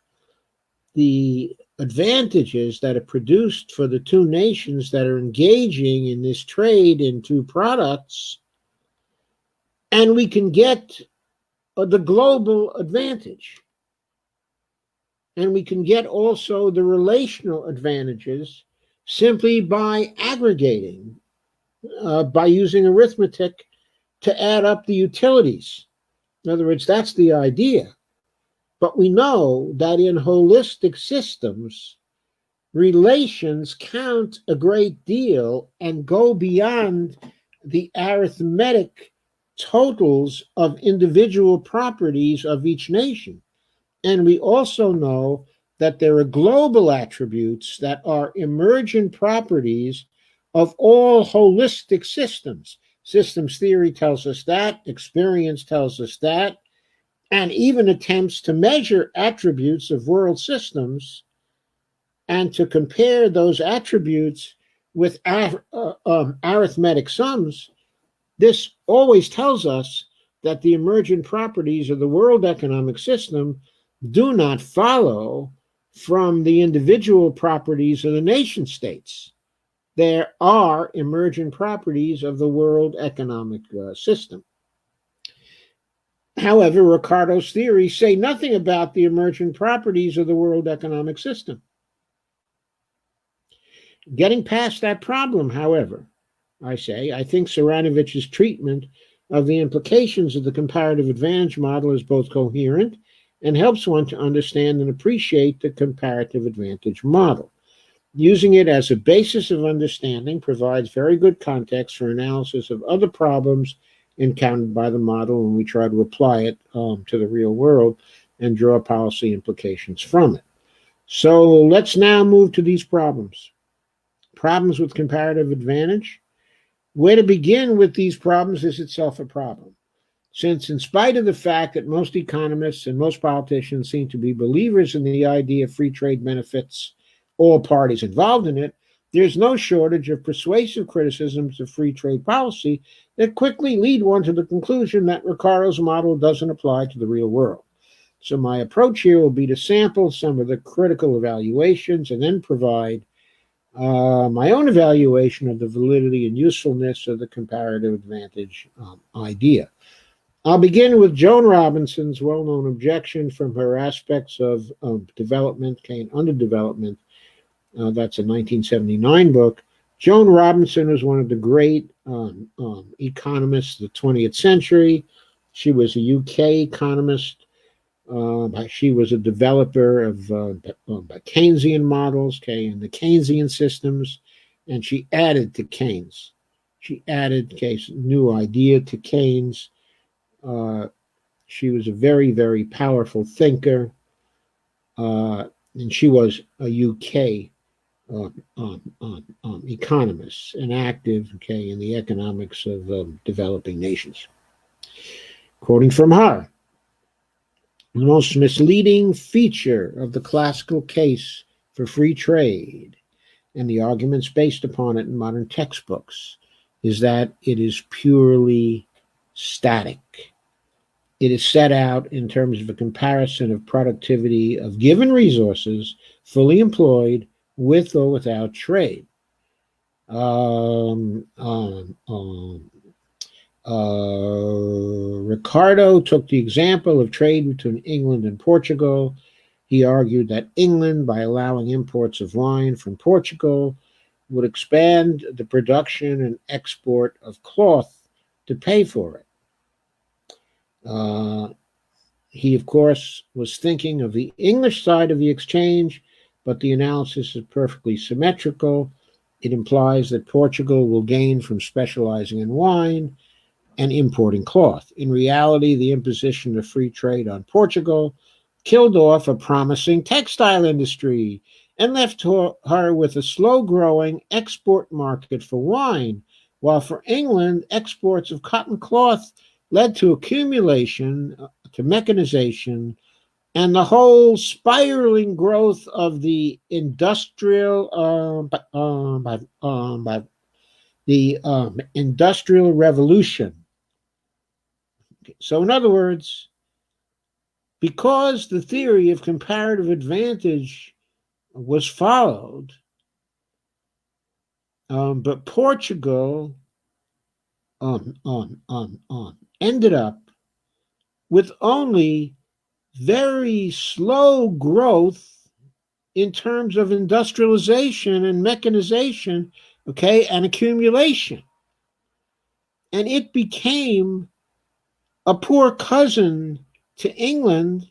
the advantages that are produced for the two nations that are engaging in this trade in two products, and we can get the global advantage. And we can get also the relational advantages simply by aggregating, by using arithmetic to add up the utilities. In other words, that's the idea. But we know that in holistic systems, relations count a great deal and go beyond the arithmetic totals of individual properties of each nation. And we also know that there are global attributes that are emergent properties of all holistic systems. Systems theory tells us that, experience tells us that, and even attempts to measure attributes of world systems and to compare those attributes with arithmetic sums. This always tells us that the emergent properties of the world economic system do not follow from the individual properties of the nation states. There are emergent properties of the world economic system. However, Ricardo's theories say nothing about the emergent properties of the world economic system. Getting past that problem, however, I think Ceranovich's treatment of the implications of the comparative advantage model is both coherent and helps one to understand and appreciate the comparative advantage model. Using it as a basis of understanding provides very good context for analysis of other problems encountered by the model when we try to apply it to the real world and draw policy implications from it. So let's now move to these problems. Problems with comparative advantage. Where to begin with these problems is itself a problem, since in spite of the fact that most economists and most politicians seem to be believers in the idea of free trade benefits all parties involved in it, there's no shortage of persuasive criticisms of free trade policy that quickly lead one to the conclusion that Ricardo's model doesn't apply to the real world. So my approach here will be to sample some of the critical evaluations and then provide my own evaluation of the validity and usefulness of the comparative advantage idea. I'll begin with Joan Robinson's well-known objection from her aspects of development, Kane underdevelopment. That's a 1979 book. Joan Robinson was one of the great economists of the 20th century. She was a UK economist. She was a developer of Keynesian models, and the Keynesian systems, and she added to Keynes. She added Keynes' new idea to Keynes. She was a very, very powerful thinker, and she was a UK economists and active, okay, in the economics of developing nations. Quoting from her, the most misleading feature of the classical case for free trade and the arguments based upon it in modern textbooks is that it is purely static. It is set out in terms of a comparison of productivity of given resources fully employed with or without trade. Ricardo took the example of trade between England and Portugal. He argued that England, by allowing imports of wine from Portugal, would expand the production and export of cloth to pay for it. He, of course, was thinking of the English side of the exchange, but the analysis is perfectly symmetrical. It implies that Portugal will gain from specializing in wine and importing cloth. In reality, the imposition of free trade on Portugal killed off a promising textile industry and left her with a slow-growing export market for wine, while for England, exports of cotton cloth led to accumulation, to mechanization, and the whole spiraling growth of the industrial industrial revolution. So, in other words, because the theory of comparative advantage was followed, but Portugal ended up with only very slow growth in terms of industrialization and mechanization, okay, and accumulation. And it became a poor cousin to England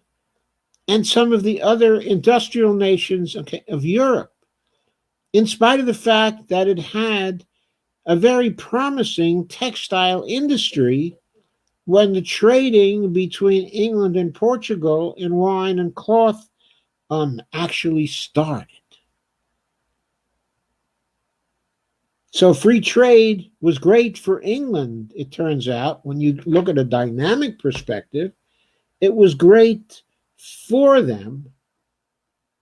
and some of the other industrial nations, okay, of Europe, in spite of the fact that it had a very promising textile industry when the trading between England and Portugal in wine and cloth actually started. So free trade was great for England, it turns out. When you look at a dynamic perspective, it was great for them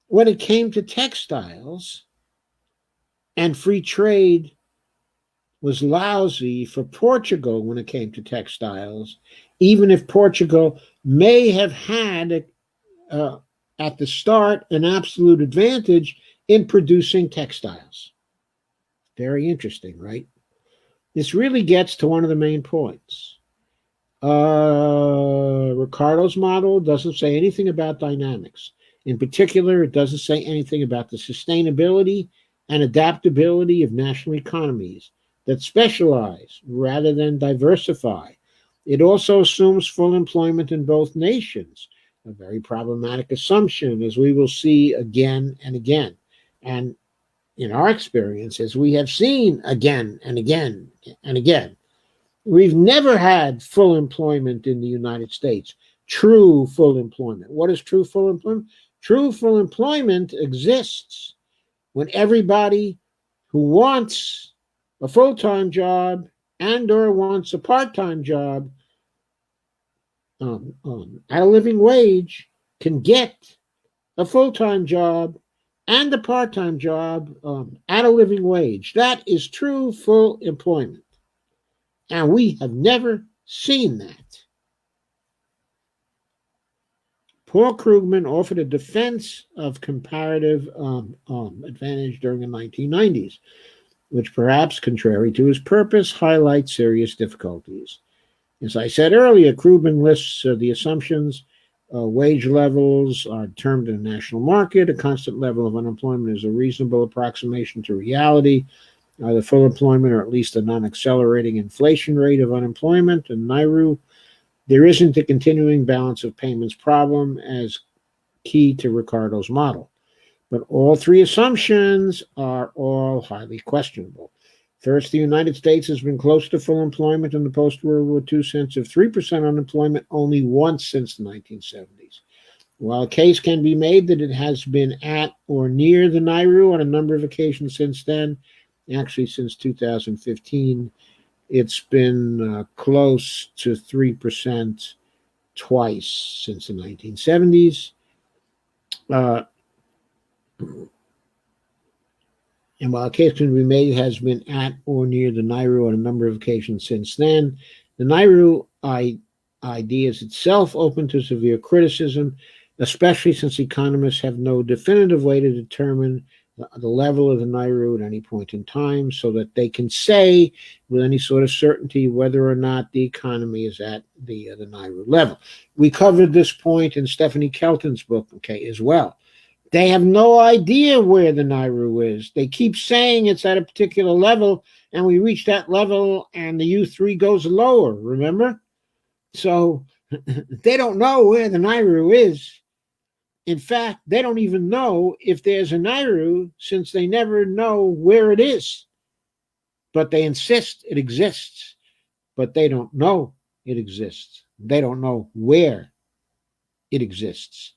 when it came to textiles, and free trade was lousy for Portugal when it came to textiles, even if Portugal may have had, at the start, an absolute advantage in producing textiles. Very interesting, right? This really gets to one of the main points. Ricardo's model doesn't say anything about dynamics. In particular, it doesn't say anything about the sustainability and adaptability of national economies that specialize rather than diversify. It also assumes full employment in both nations, a very problematic assumption, as we will see again and again. And in our experience, as we have seen again and again and again, we've never had full employment in the United States, true full employment. What is true full employment? True full employment exists when everybody who wants a full-time job and or wants a part-time job at a living wage can get a full-time job and a part-time job at a living wage. That is true full employment. And we have never seen that. Paul Krugman offered a defense of comparative advantage during the 1990s, which perhaps, contrary to his purpose, highlights serious difficulties. As I said earlier, Krugman lists the assumptions. Wage levels are determined in a national market. A constant level of unemployment is a reasonable approximation to reality. Either full employment or at least a non-accelerating inflation rate of unemployment. And Nairu, there isn't a continuing balance of payments problem as key to Ricardo's model. But all three assumptions are all highly questionable. First, the United States has been close to full employment in the post-World War II sense of 3% unemployment only once since the 1970s. While a case can be made that it has been at or near the Nairu on a number of occasions since then, actually since 2015, it's been close to 3% twice since the 1970s. Uh, and while a case can be made has been at or near the Nairu on a number of occasions since then, the Nairu idea is itself open to severe criticism, especially since economists have no definitive way to determine the level of the Nairu at any point in time so that they can say with any sort of certainty whether or not the economy is at the Nairu level. We covered this point in Stephanie Kelton's book, okay, as well. They have no idea where the Nairu is. They keep saying it's at a particular level, and we reach that level, and the U3 goes lower, remember? So they don't know where the Nairu is. In fact, they don't even know if there's a Nairu since they never know where it is. But they insist it exists, but they don't know it exists. They don't know where it exists.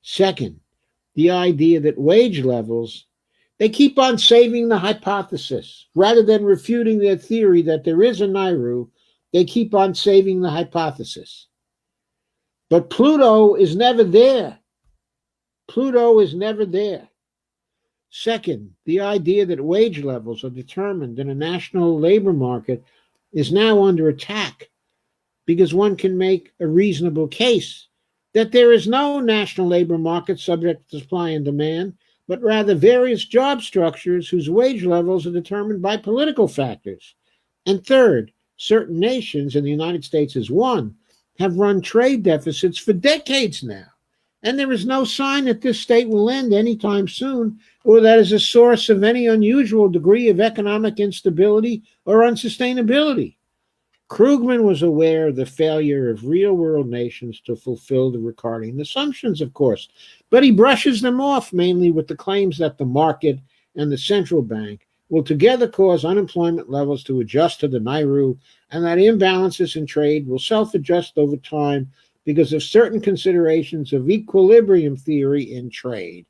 Second, the idea that wage levels, they keep on saving the hypothesis. Rather than refuting their theory that there is a Nairu, they keep on saving the hypothesis. But Pluto is never there. Pluto is never there. Second, the idea that wage levels are determined in a national labor market is now under attack because one can make a reasonable case that there is no national labor market subject to supply and demand, but rather various job structures whose wage levels are determined by political factors. And third, certain nations, and the United States is one, have run trade deficits for decades now. And there is no sign that this state will end anytime soon, or that is a source of any unusual degree of economic instability or unsustainability. Krugman was aware of the failure of real world nations to fulfill the Ricardian assumptions, of course, but he brushes them off mainly with the claims that the market and the central bank will together cause unemployment levels to adjust to the Nairu and that imbalances in trade will self adjust over time because of certain considerations of equilibrium theory in trade.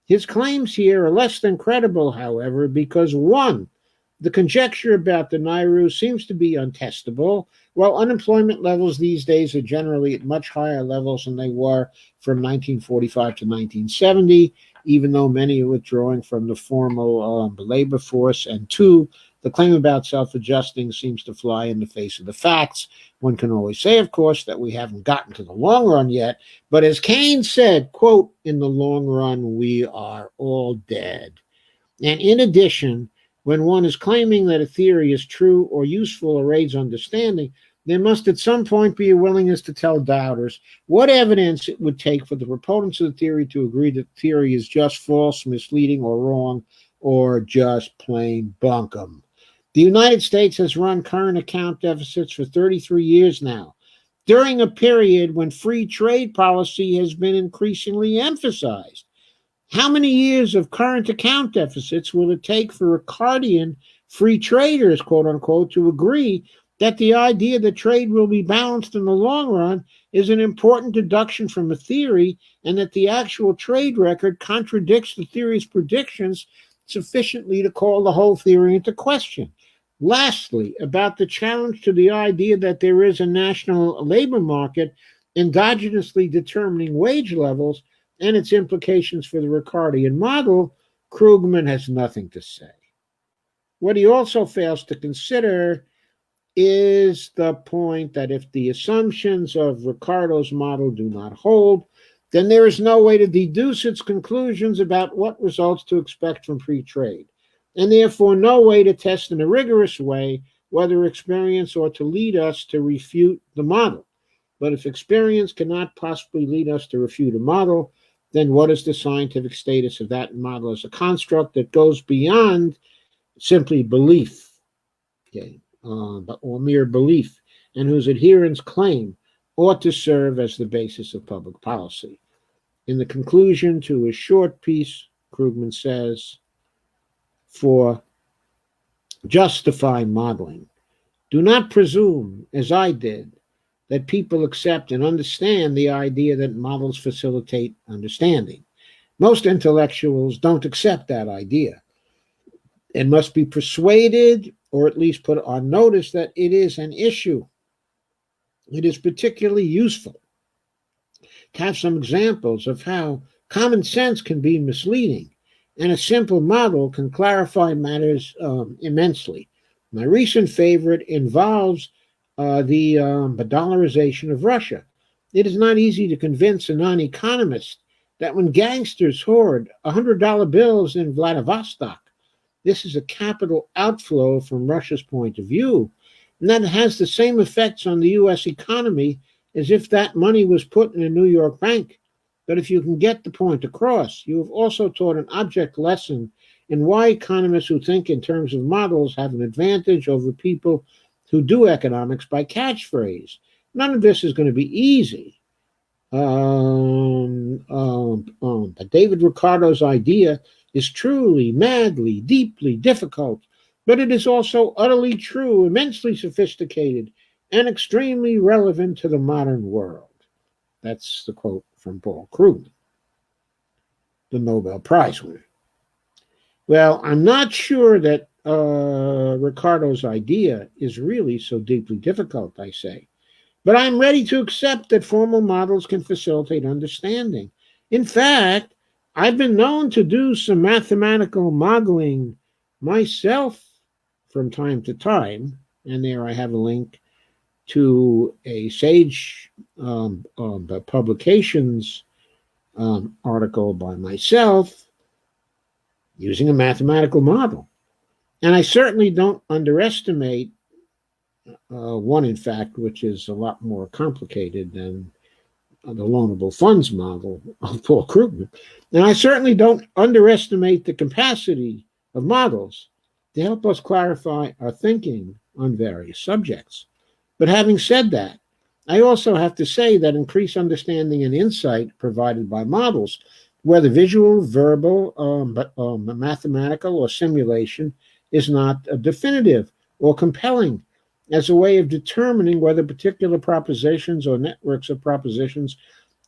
His claims here are less than credible, however, because one, the conjecture about the Nairu seems to be untestable, while unemployment levels these days are generally at much higher levels than they were from 1945 to 1970, even though many are withdrawing from the formal labor force. And two, the claim about self-adjusting seems to fly in the face of the facts. One can always say, of course, that we haven't gotten to the long run yet, but as Keynes said, quote, in the long run, we are all dead. And in addition, when one is claiming that a theory is true or useful or aids understanding, there must at some point be a willingness to tell doubters what evidence it would take for the proponents of the theory to agree that the theory is just false, misleading, or wrong, or just plain bunkum. The United States has run current account deficits for 33 years now, during a period when free trade policy has been increasingly emphasized. How many years of current account deficits will it take for Ricardian free traders, quote unquote, to agree that the idea that trade will be balanced in the long run is an important deduction from a theory and that the actual trade record contradicts the theory's predictions sufficiently to call the whole theory into question? Lastly, about the challenge to the idea that there is a national labor market endogenously determining wage levels and its implications for the Ricardian model, Krugman has nothing to say. What he also fails to consider is the point that if the assumptions of Ricardo's model do not hold, then there is no way to deduce its conclusions about what results to expect from free trade, and therefore no way to test in a rigorous way whether experience ought to lead us to refute the model. But if experience cannot possibly lead us to refute a model, then what is the scientific status of that model as a construct that goes beyond simply belief, okay, or mere belief, and whose adherents claim ought to serve as the basis of public policy? In the conclusion to his short piece, Krugman says, for justify modeling, do not presume, as I did, that people accept and understand the idea that models facilitate understanding. Most intellectuals don't accept that idea and must be persuaded or at least put on notice that it is an issue. It is particularly useful to have some examples of how common sense can be misleading, and a simple model can clarify matters immensely. My recent favorite involves the dollarization of Russia. It is not easy to convince a non economist that when gangsters hoard $100 bills in Vladivostok, this is a capital outflow from Russia's point of view, and that has the same effects on the U.S. economy as if that money was put in a New York bank. But if you can get the point across, you have also taught an object lesson in why economists who think in terms of models have an advantage over people who do economics by catchphrase. None of this is going to be easy. But David Ricardo's idea is truly, madly, deeply difficult, but it is also utterly true, immensely sophisticated, and extremely relevant to the modern world. That's the quote from Paul Krugman, the Nobel Prize winner. Well, I'm not sure that Ricardo's idea is really so deeply difficult, I say. But I'm ready to accept that formal models can facilitate understanding. In fact, I've been known to do some mathematical modeling myself from time to time, and there I have a link to a Sage Publications article by myself using a mathematical model. And I certainly don't underestimate one, in fact, which is a lot more complicated than the loanable funds model of Paul Krugman. And I certainly don't underestimate the capacity of models to help us clarify our thinking on various subjects. But having said that, I also have to say that increased understanding and insight provided by models, whether visual, verbal, mathematical, or simulation, is not definitive or compelling as a way of determining whether particular propositions or networks of propositions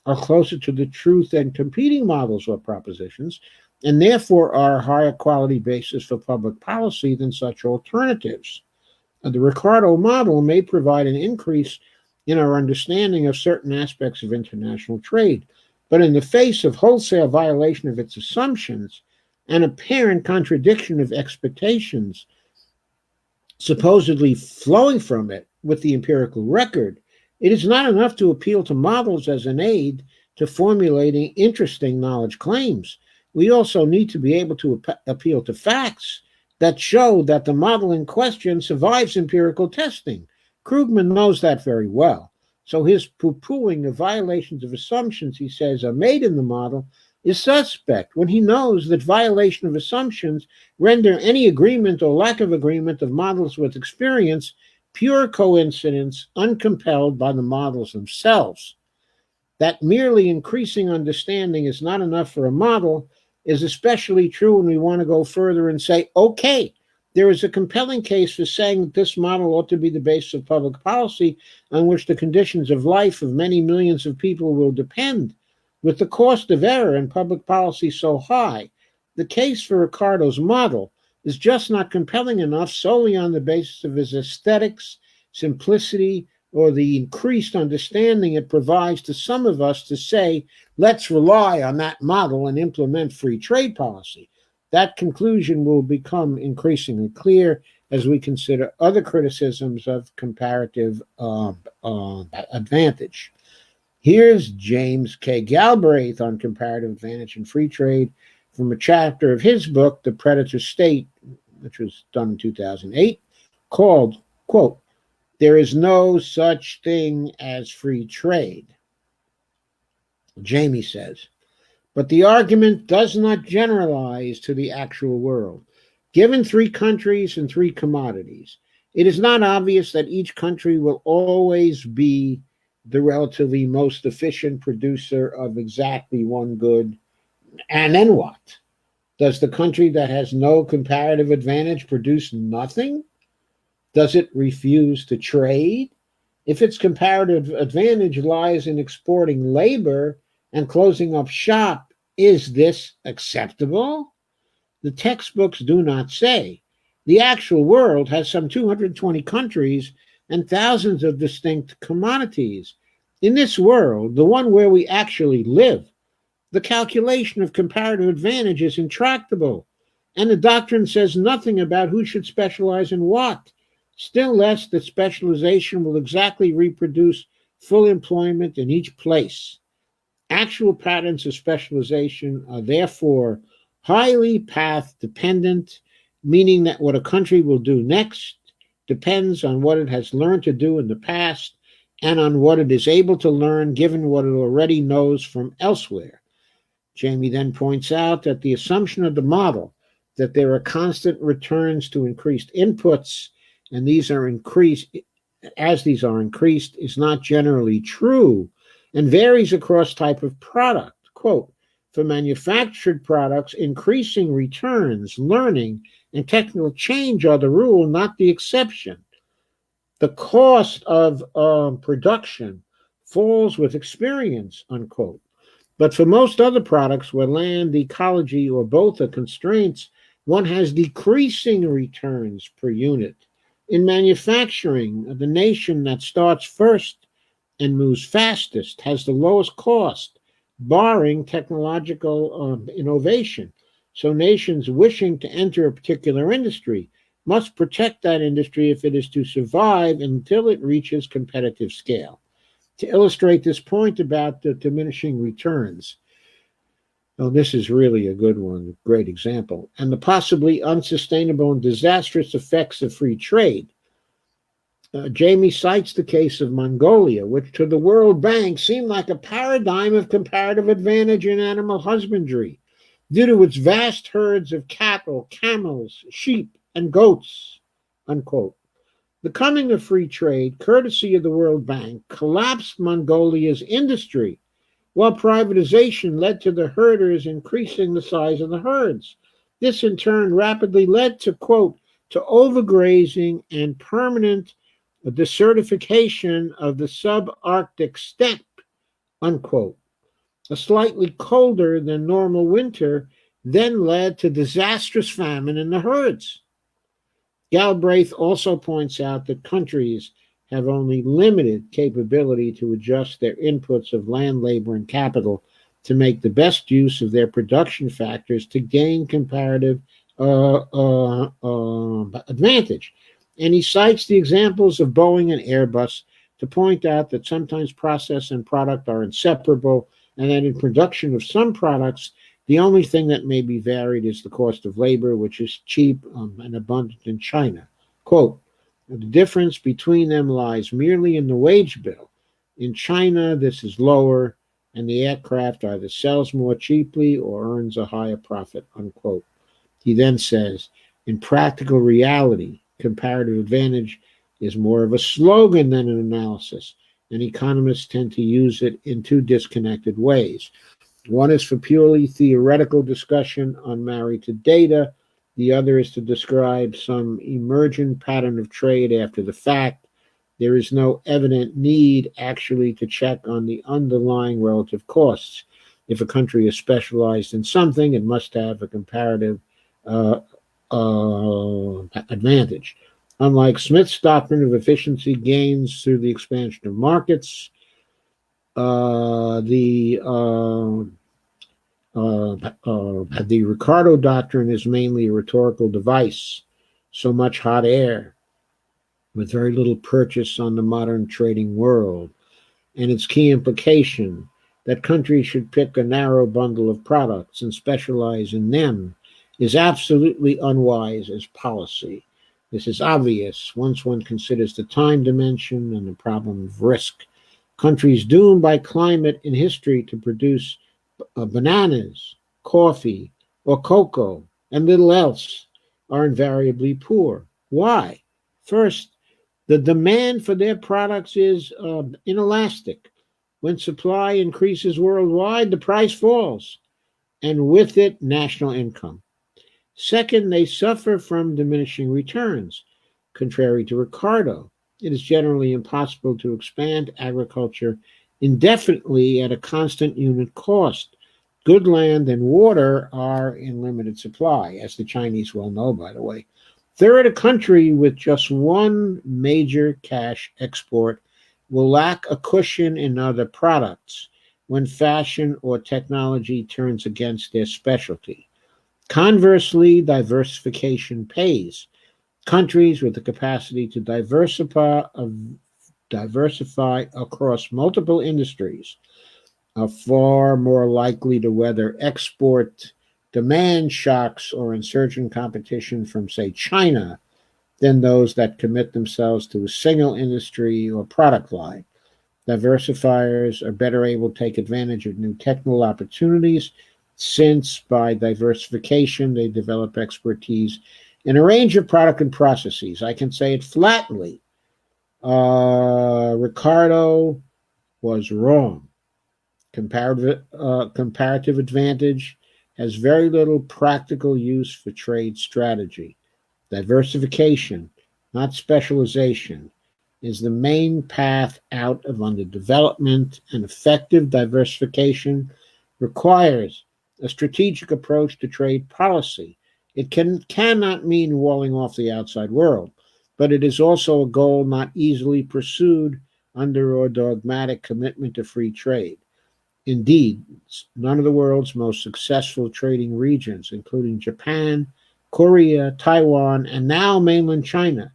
are closer to the truth than competing models or propositions, and therefore are a higher quality basis for public policy than such alternatives. The Ricardo model may provide an increase in our understanding of certain aspects of international trade, but in the face of wholesale violation of its assumptions and apparent contradiction of expectations supposedly flowing from it with the empirical record, it is not enough to appeal to models as an aid to formulating interesting knowledge claims. We also need to be able to appeal to facts that show that the model in question survives empirical testing. Krugman knows that very well. So his poo-pooing of violations of assumptions, he says, are made in the model is suspect when he knows that violation of assumptions render any agreement or lack of agreement of models with experience pure coincidence, uncompelled by the models themselves. That merely increasing understanding is not enough for a model is especially true when we want to go further and say, okay, there is a compelling case for saying that this model ought to be the basis of public policy on which the conditions of life of many millions of people will depend. With the cost of error in public policy so high, the case for Ricardo's model is just not compelling enough solely on the basis of his aesthetics, simplicity, or the increased understanding it provides to some of us to say, let's rely on that model and implement free trade policy. That conclusion will become increasingly clear as we consider other criticisms of comparative advantage. Here's James K. Galbraith on comparative advantage and free trade from a chapter of his book, The Predator State, which was done in 2008, called, quote, "There is no such thing as free trade." Jamie says, but the argument does not generalize to the actual world. Given 3 countries and 3 commodities, it is not obvious that each country will always be the relatively most efficient producer of exactly one good. And then what? Does the country that has no comparative advantage produce nothing? Does it refuse to trade? If its comparative advantage lies in exporting labor and closing up shop, is this acceptable? The textbooks do not say. The actual world has some 220 countries and thousands of distinct commodities. In this world, the one where we actually live, the calculation of comparative advantage is intractable, and the doctrine says nothing about who should specialize in what, still less that specialization will exactly reproduce full employment in each place. Actual patterns of specialization are therefore highly path dependent, meaning that what a country will do next depends on what it has learned to do in the past and on what it is able to learn given what it already knows from elsewhere. Jamie then points out that the assumption of the model that there are constant returns to increased inputs and these are increased is not generally true and varies across type of product. Quote, for manufactured products, increasing returns, learning, and technical change are the rule, not the exception. The cost of production falls with experience, unquote. But for most other products where land, ecology, or both are constraints, one has decreasing returns per unit. In manufacturing, the nation that starts first and moves fastest has the lowest cost, barring technological innovation. So nations wishing to enter a particular industry must protect that industry if it is to survive until it reaches competitive scale. To illustrate this point about the diminishing returns, oh, this is really a good one, great example, and the possibly unsustainable and disastrous effects of free trade. Jamie cites the case of Mongolia, which to the World Bank seemed like a paradigm of comparative advantage in animal husbandry due to its vast herds of cattle, camels, sheep, and goats. Unquote. The coming of free trade, courtesy of the World Bank, collapsed Mongolia's industry, while privatization led to the herders increasing the size of the herds. This in turn rapidly led to, quote, to overgrazing and permanent desertification of the subarctic steppe, unquote. A slightly colder than normal winter then led to disastrous famine in the herds. Galbraith also points out that countries have only limited capability to adjust their inputs of land, labor, and capital to make the best use of their production factors to gain comparative advantage. And he cites the examples of Boeing and Airbus to point out that sometimes process and product are inseparable, and that in production of some products, the only thing that may be varied is the cost of labor, which is cheap and abundant in China. Quote, the difference between them lies merely in the wage bill. In China, this is lower, and the aircraft either sells more cheaply or earns a higher profit, unquote. He then says, in practical reality, comparative advantage is more of a slogan than an analysis, and economists tend to use it in two disconnected ways. One is for purely theoretical discussion unmarried to data. The other is to describe some emergent pattern of trade after the fact. There is no evident need actually to check on the underlying relative costs. If a country is specialized in something, it must have a comparative uh, advantage. Unlike Smith's doctrine of efficiency gains through the expansion of markets, the Ricardo doctrine is mainly a rhetorical device. So much hot air with very little purchase on the modern trading world, and its key implication that countries should pick a narrow bundle of products and specialize in them is absolutely unwise as policy. This is obvious once one considers the time dimension and the problem of risk. Countries doomed by climate in history to produce bananas, coffee, or cocoa, and little else are invariably poor. Why? First, the demand for their products is inelastic. When supply increases worldwide, the price falls, and with it, national income. Second, they suffer from diminishing returns. Contrary to Ricardo, it is generally impossible to expand agriculture indefinitely at a constant unit cost. Good land and water are in limited supply, as the Chinese well know, by the way. Third, a country with just one major cash export will lack a cushion in other products when fashion or technology turns against their specialty. Conversely, diversification pays. Countries with the capacity to diversify across multiple industries are far more likely to weather export demand shocks or insurgent competition from, say, China than those that commit themselves to a single industry or product line. Diversifiers are better able to take advantage of new technical opportunities since by diversification they develop expertise in a range of product and processes. I can say it flatly. Ricardo was wrong. Comparative advantage has very little practical use for trade strategy. Diversification, not specialization, is the main path out of underdevelopment, and effective diversification requires a strategic approach to trade policy. It cannot mean walling off the outside world, but it is also a goal not easily pursued under a dogmatic commitment to free trade. Indeed, none of the world's most successful trading regions, including Japan, Korea, Taiwan, and now mainland China,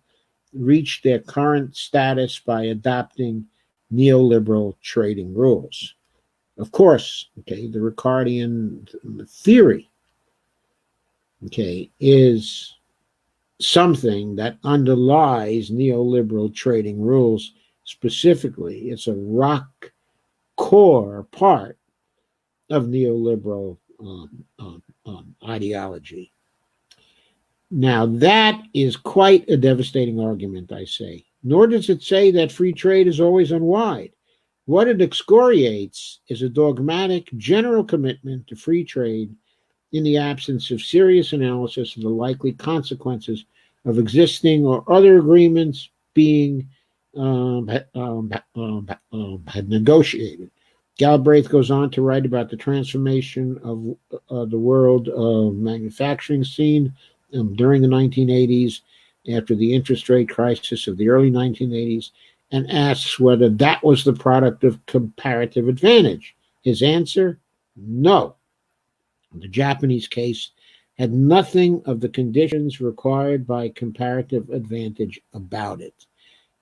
reached their current status by adopting neoliberal trading rules. Of course, okay, the Ricardian theory, okay, is something that underlies neoliberal trading rules. Specifically, it's a rock core part of neoliberal ideology. Now, that is quite a devastating argument, I say. Nor does it say that free trade is always unwise. What it excoriates is a dogmatic general commitment to free trade in the absence of serious analysis of the likely consequences of existing or other agreements being negotiated. Galbraith goes on to write about the transformation of the world manufacturing scene during the 1980s, after the interest rate crisis of the early 1980s, and asks whether that was the product of comparative advantage. His answer, no. The Japanese case had nothing of the conditions required by comparative advantage about it.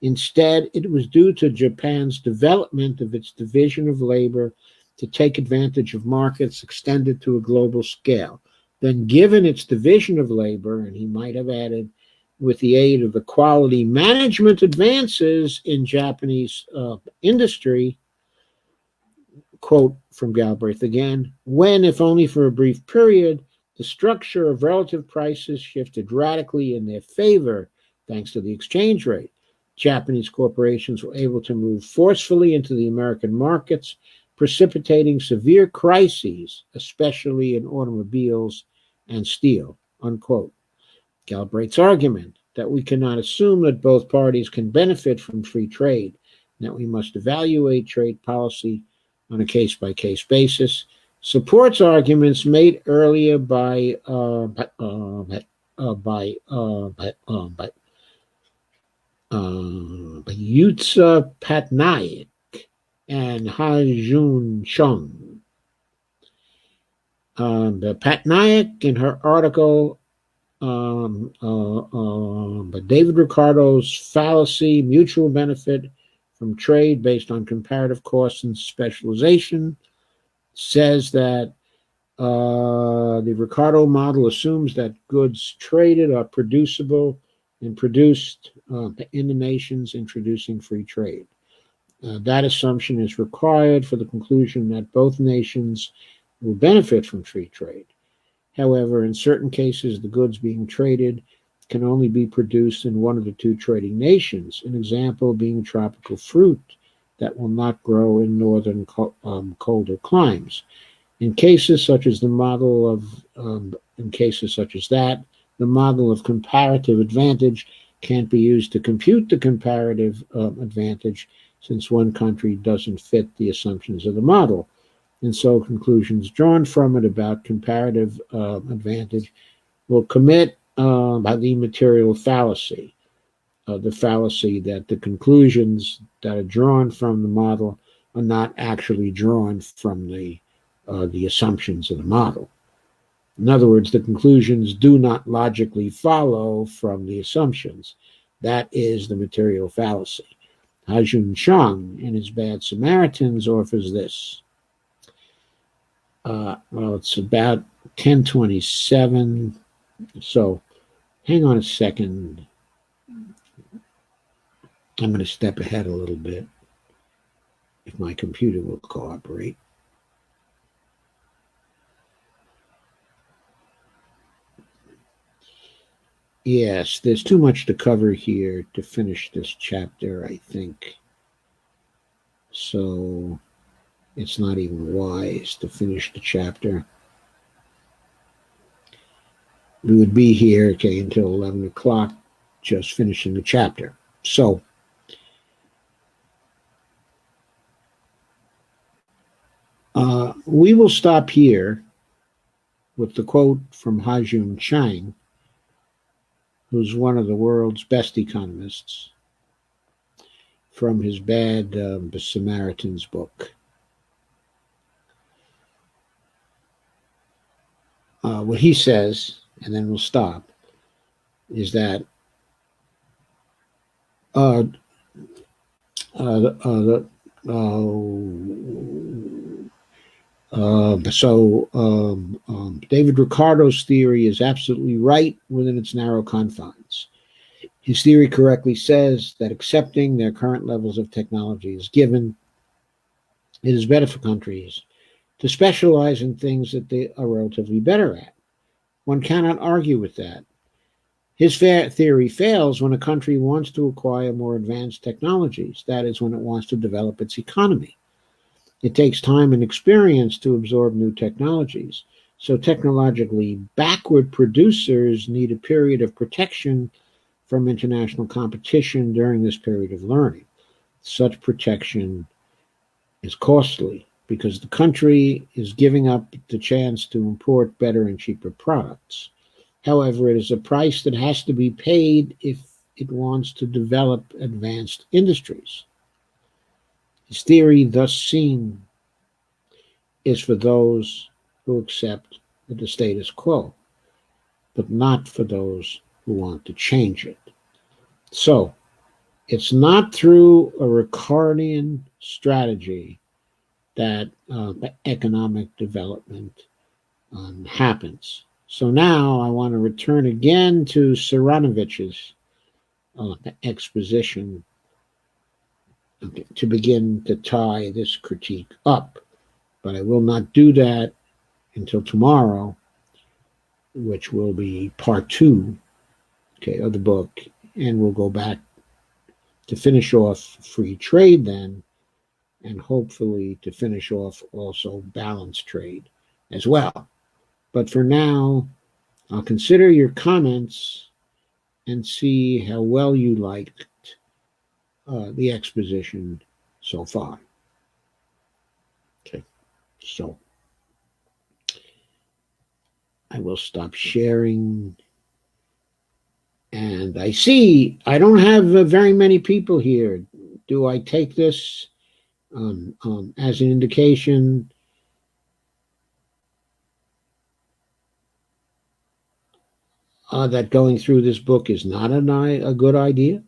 Instead, it was due to Japan's development of its division of labor to take advantage of markets extended to a global scale. Then, given its division of labor, and he might have added, with the aid of the quality management advances in Japanese industry, quote from Galbraith again, when, if only for a brief period, the structure of relative prices shifted radically in their favor thanks to the exchange rate, Japanese corporations were able to move forcefully into the American markets, precipitating severe crises, especially in automobiles and steel, unquote. Galbraith's argument that we cannot assume that both parties can benefit from free trade, and that we must evaluate trade policy on a case-by-case basis, supports arguments made earlier by Yutsa Patnaik and Ha-Joon. Patnaik, in her article, David Ricardo's fallacy, mutual benefit from trade based on comparative costs and specialization, says that the Ricardo model assumes that goods traded are producible and produced in the nations introducing free trade. That assumption is required for the conclusion that both nations will benefit from free trade. However, in certain cases, the goods being traded can only be produced in one of the two trading nations, an example being tropical fruit that will not grow in northern colder climes. In cases such as that, the model of comparative advantage can't be used to compute the comparative advantage since one country doesn't fit the assumptions of the model. And so conclusions drawn from it about comparative advantage will commit the material fallacy, the fallacy that the conclusions that are drawn from the model are not actually drawn from the assumptions of the model. In other words, the conclusions do not logically follow from the assumptions. That is the material fallacy. Ha-Joon Chung, in his Bad Samaritans, offers this. Well, it's about 10:27. So hang on a second. I'm going to step ahead a little bit if my computer will cooperate. Yes, there's too much to cover here to finish this chapter, I think. So it's not even wise to finish the chapter. We would be here, okay, until 11 o'clock, just finishing the chapter. So we will stop here with the quote from Ha-Joon Chung, who's one of the world's best economists, from his Bad Samaritans book. What he says, and then we'll stop, is that David Ricardo's theory is absolutely right within its narrow confines. His theory correctly says that accepting their current levels of technology is given, it is better for countries to specialize in things that they are relatively better at. One cannot argue with that. His theory fails when a country wants to acquire more advanced technologies, that is, when it wants to develop its economy. It takes time and experience to absorb new technologies. So technologically backward producers need a period of protection from international competition during this period of learning. Such protection is costly because the country is giving up the chance to import better and cheaper products. However, it is a price that has to be paid if it wants to develop advanced industries. His theory, thus seen, is for those who accept the status quo, but not for those who want to change it. So, it's not through a Ricardian strategy that economic development happens. So now I want to return again to Saranovic's exposition to begin to tie this critique up. But I will not do that until tomorrow, which will be part 2, okay, of the book, and we'll go back to finish off free trade then, and hopefully to finish off also balanced trade as well. But for now, I'll consider your comments and see how well you liked the exposition so far. Okay, so I will stop sharing. And I see I don't have very many people here. Do I take this as an indication that going through this book is not a good idea?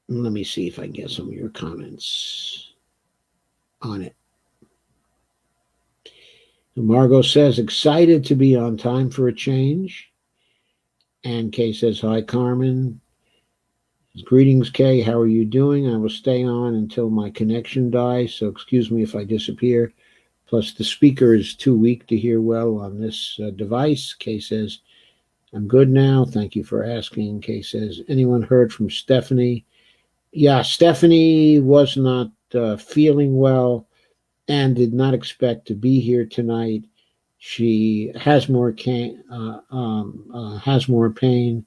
Let me see if I can get some of your comments on it. Margot says, excited to be on time for a change. And Kay says, hi, Carmen. Greetings, Kay. How are you doing? I will stay on until my connection dies, so excuse me if I disappear. Plus, the speaker is too weak to hear well on this device. Kay says, I'm good now. Thank you for asking. Kay says, anyone heard from Stephanie? Yeah, Stephanie was not feeling well and did not expect to be here tonight. She has more has more pain,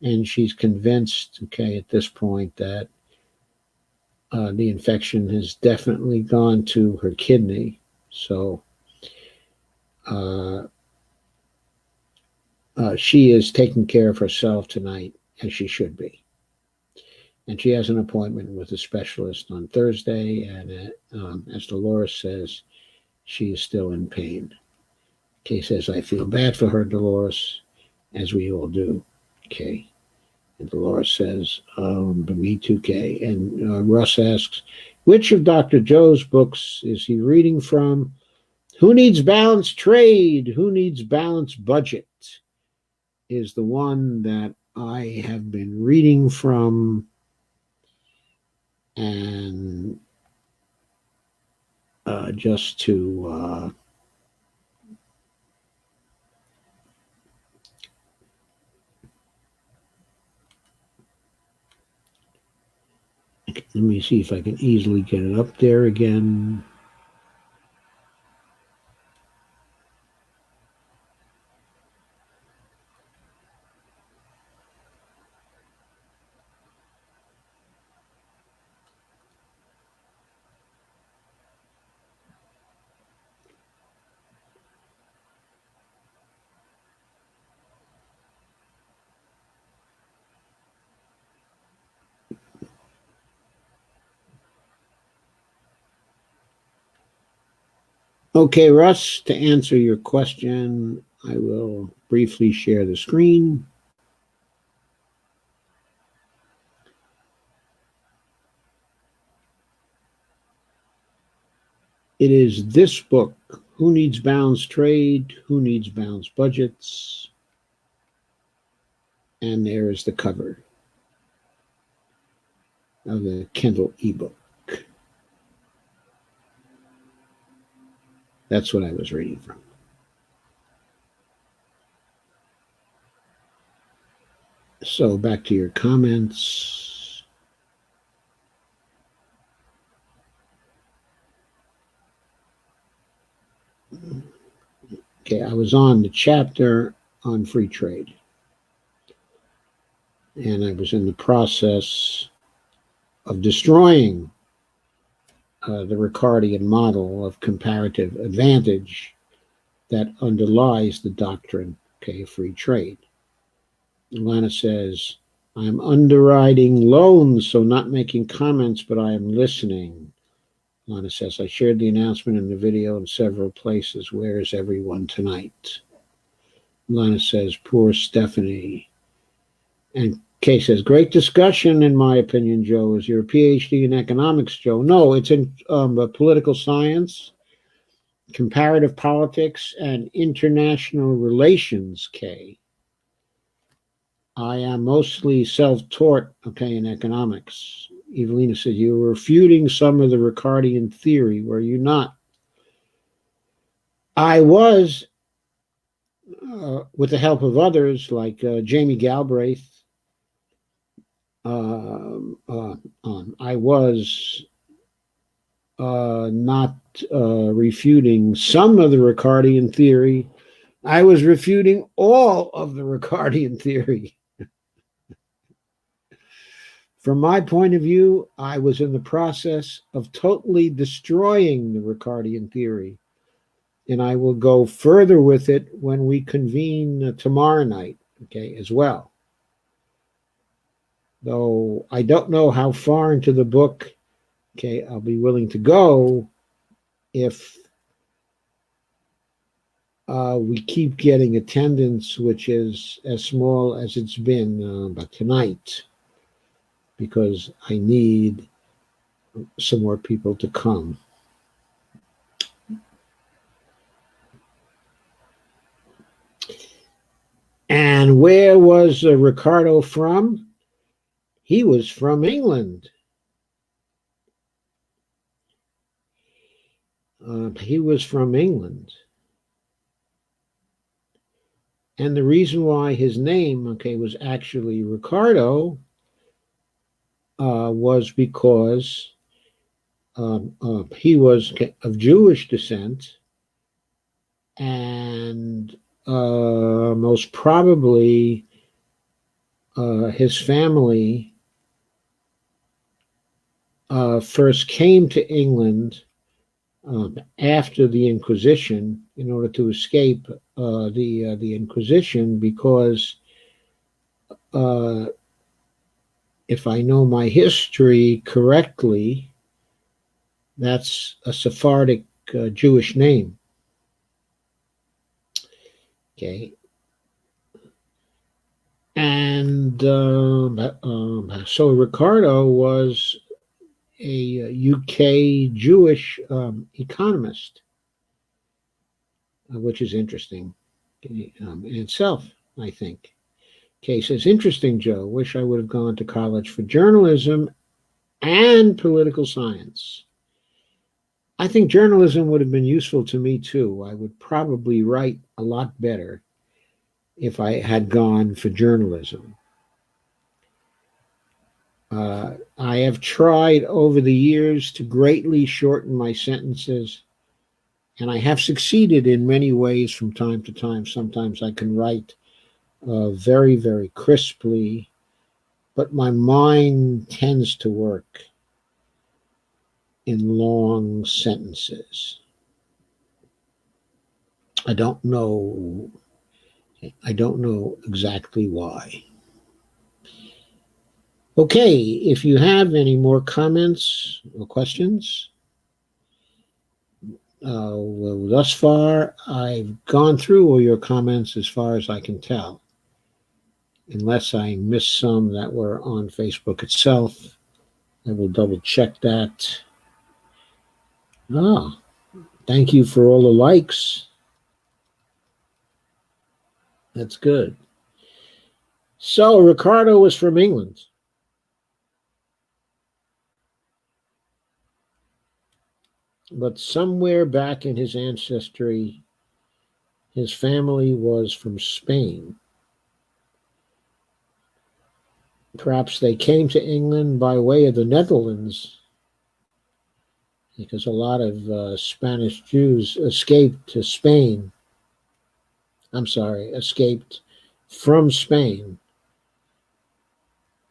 and she's convinced, okay, at this point that the infection has definitely gone to her kidney. So uh, she is taking care of herself tonight, as she should be. And she has an appointment with a specialist on Thursday. And as Dolores says, she is still in pain. Kay says, I feel bad for her, Dolores, as we all do. Okay. And Dolores says, but me too, Kay. And Russ asks, which of Dr. Joe's books is he reading from? Who Needs Balanced Trade? Who Needs Balanced Budget? Is the one that I have been reading from. And just to let me see if I can easily get it up there again. Okay, Russ, to answer your question, I will briefly share the screen. It is this book, Who Needs Balanced Trade? Who Needs Balanced Budgets? And there is the cover of the Kindle ebook. That's what I was reading from. So back to your comments. Okay, I was on the chapter on free trade. And I was in the process of destroying the Ricardian model of comparative advantage that underlies the doctrine, okay, of free trade. Lana says, I'm underwriting loans, so not making comments, but I am listening. Lana says, I shared the announcement in the video in several places. Where is everyone tonight? Lana says, poor Stephanie. And Kay says, great discussion, in my opinion, Joe. Is your PhD in economics, Joe? No, it's in political science, comparative politics, and international relations, Kay. I am mostly self-taught, okay, in economics. Evelina said, you were refuting some of the Ricardian theory, were you not? I was, with the help of others like Jamie Galbraith. I was not refuting some of the Ricardian theory. I was refuting all of the Ricardian theory. From my point of view, I was in the process of totally destroying the Ricardian theory. And I will go further with it when we convene tomorrow night, okay, as well. Though I don't know how far into the book, okay, I'll be willing to go if we keep getting attendance, which is as small as it's been but tonight, because I need some more people to come. And where was Ricardo from? He was from England. He was from England. And the reason why his name, okay, was actually Ricardo was because he was of Jewish descent, and most probably his family first came to England after the Inquisition in order to escape the Inquisition, because uh, if I know my history correctly, that's a Sephardic Jewish name. Okay, and so Ricardo was a UK Jewish economist, which is interesting in itself, I think. Okay, says, interesting, Joe. Wish I would have gone to college for journalism and political science. I think journalism would have been useful to me too. I would probably write a lot better if I had gone for journalism. I have tried over the years to greatly shorten my sentences, and I have succeeded in many ways from time to time. Sometimes I can write very, very crisply, but my mind tends to work in long sentences. I don't know. I don't know exactly why. Okay, if you have any more comments or questions, well, thus far I've gone through all your comments as far as I can tell, unless I missed some that were on Facebook itself. I will double check that. Ah, thank you for all the likes. That's good. So Ricardo was from England. But somewhere back in his ancestry, his family was from Spain. Perhaps they came to England by way of the Netherlands, because a lot of Spanish Jews escaped to Spain. I'm sorry, escaped from Spain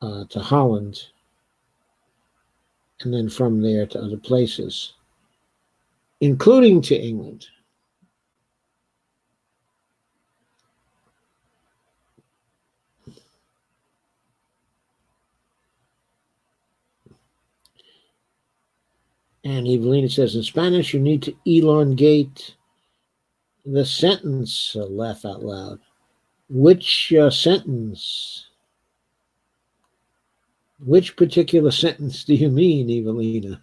to Holland, and then from there to other places, including to England. And Evelina says, in Spanish, you need to elongate the sentence. Laugh out loud. Which sentence? Which particular sentence do you mean, Evelina?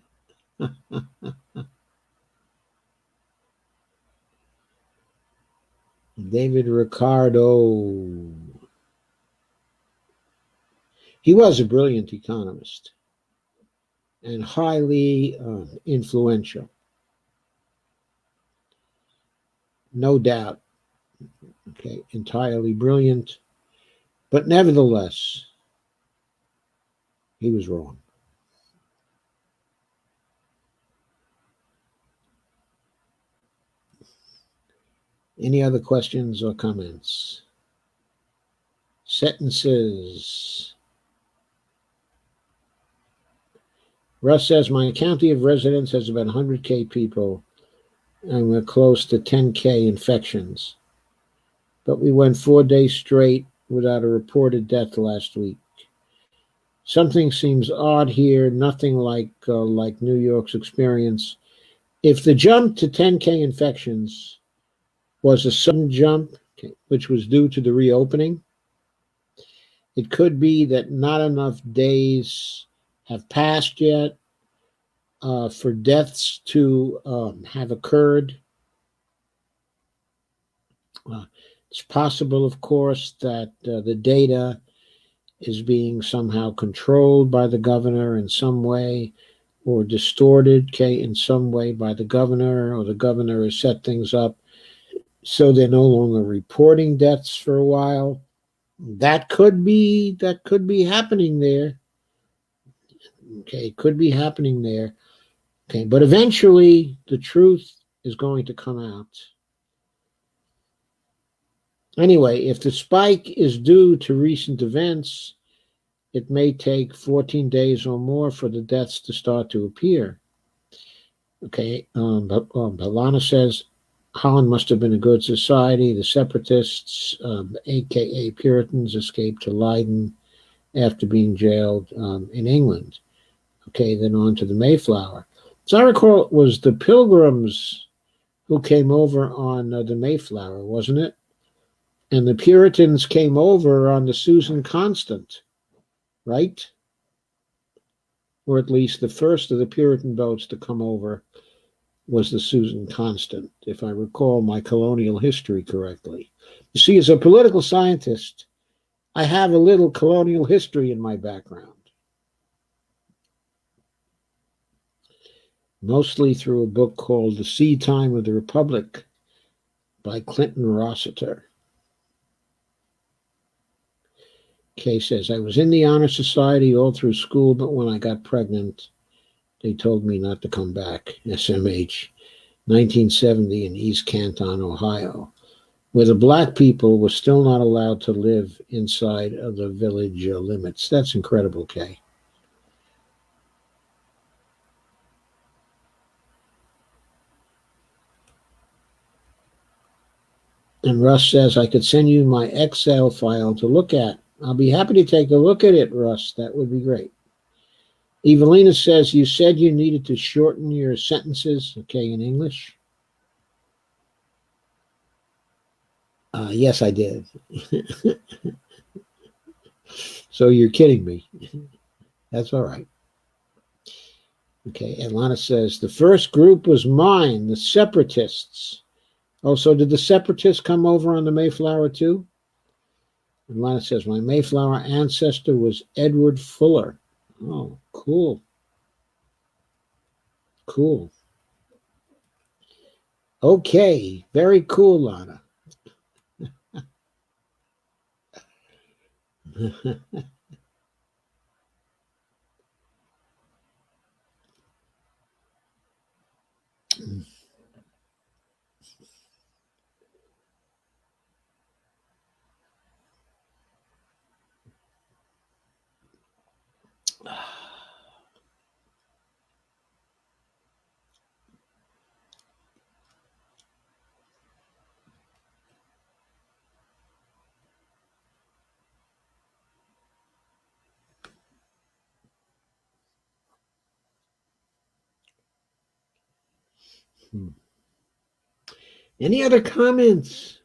David Ricardo. He was a brilliant economist and highly influential, no doubt. Okay, entirely brilliant, but nevertheless, he was wrong. Any other questions or comments? Sentences. Russ says, my county of residence has about 100K people, and we're close to 10K infections. But we went 4 days straight without a reported death last week. Something seems odd here, nothing like New York's experience. If the jump to 10K infections was a sudden jump, which was due to the reopening, it could be that not enough days have passed yet for deaths to have occurred. It's possible, of course, that the data is being somehow controlled by the governor in some way, or distorted, in some way by the governor, or the governor has set things up so they're no longer reporting deaths for a while. That could be happening there. Okay, it could be happening there. Okay, but eventually the truth is going to come out. Anyway, if the spike is due to recent events, it may take 14 days or more for the deaths to start to appear. Okay, but Lana says Holland must have been a good society. The separatists, aka Puritans, escaped to Leiden after being jailed in England. Okay, then on to the Mayflower. As I recall, it was the Pilgrims who came over on the Mayflower, wasn't it? And the Puritans came over on the Susan Constant, right? Or at least the first of the Puritan boats to come over was the Susan Constant, if I recall my colonial history correctly. You see, as a political scientist, I have a little colonial history in my background, mostly through a book called The Seed Time of the Republic by Clinton Rossiter. Kay says, I was in the Honor Society all through school, but when I got pregnant, they told me not to come back. SMH, 1970 in East Canton, Ohio, where the black people were still not allowed to live inside of the village limits. That's incredible, Kay. And Russ says, I could send you my Excel file to look at. I'll be happy to take a look at it, Russ. That would be great. Evelina says, you said you needed to shorten your sentences, okay, in English? Yes, I did. So you're kidding me. That's all right. Okay, Atlanta says, the first group was mine, the separatists. Oh, so did the separatists come over on the Mayflower too? Atlanta says, my Mayflower ancestor was Edward Fuller. Oh, cool. Cool. Okay, very cool, Lana. Any other comments?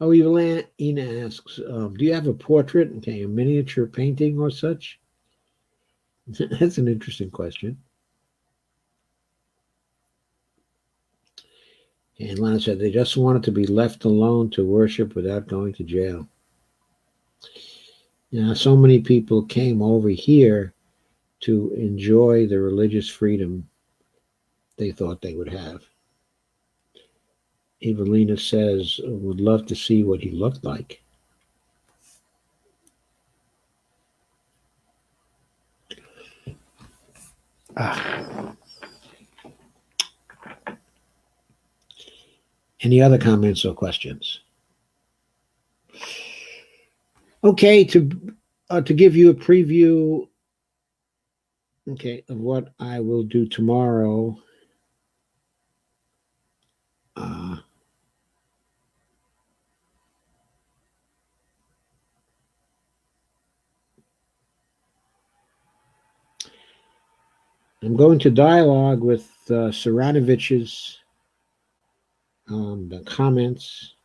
Oh, Evelina asks, do you have a portrait, okay, a miniature painting or such? That's an interesting question. And Lana said they just wanted to be left alone to worship without going to jail. You know, so many people came over here to enjoy the religious freedom they thought they would have. Evelina says, would love to see what he looked like. Any other comments or questions? Okay, to give you a preview, okay, of what I will do tomorrow. Uh, I'm going to dialogue with Saranovich's the comments.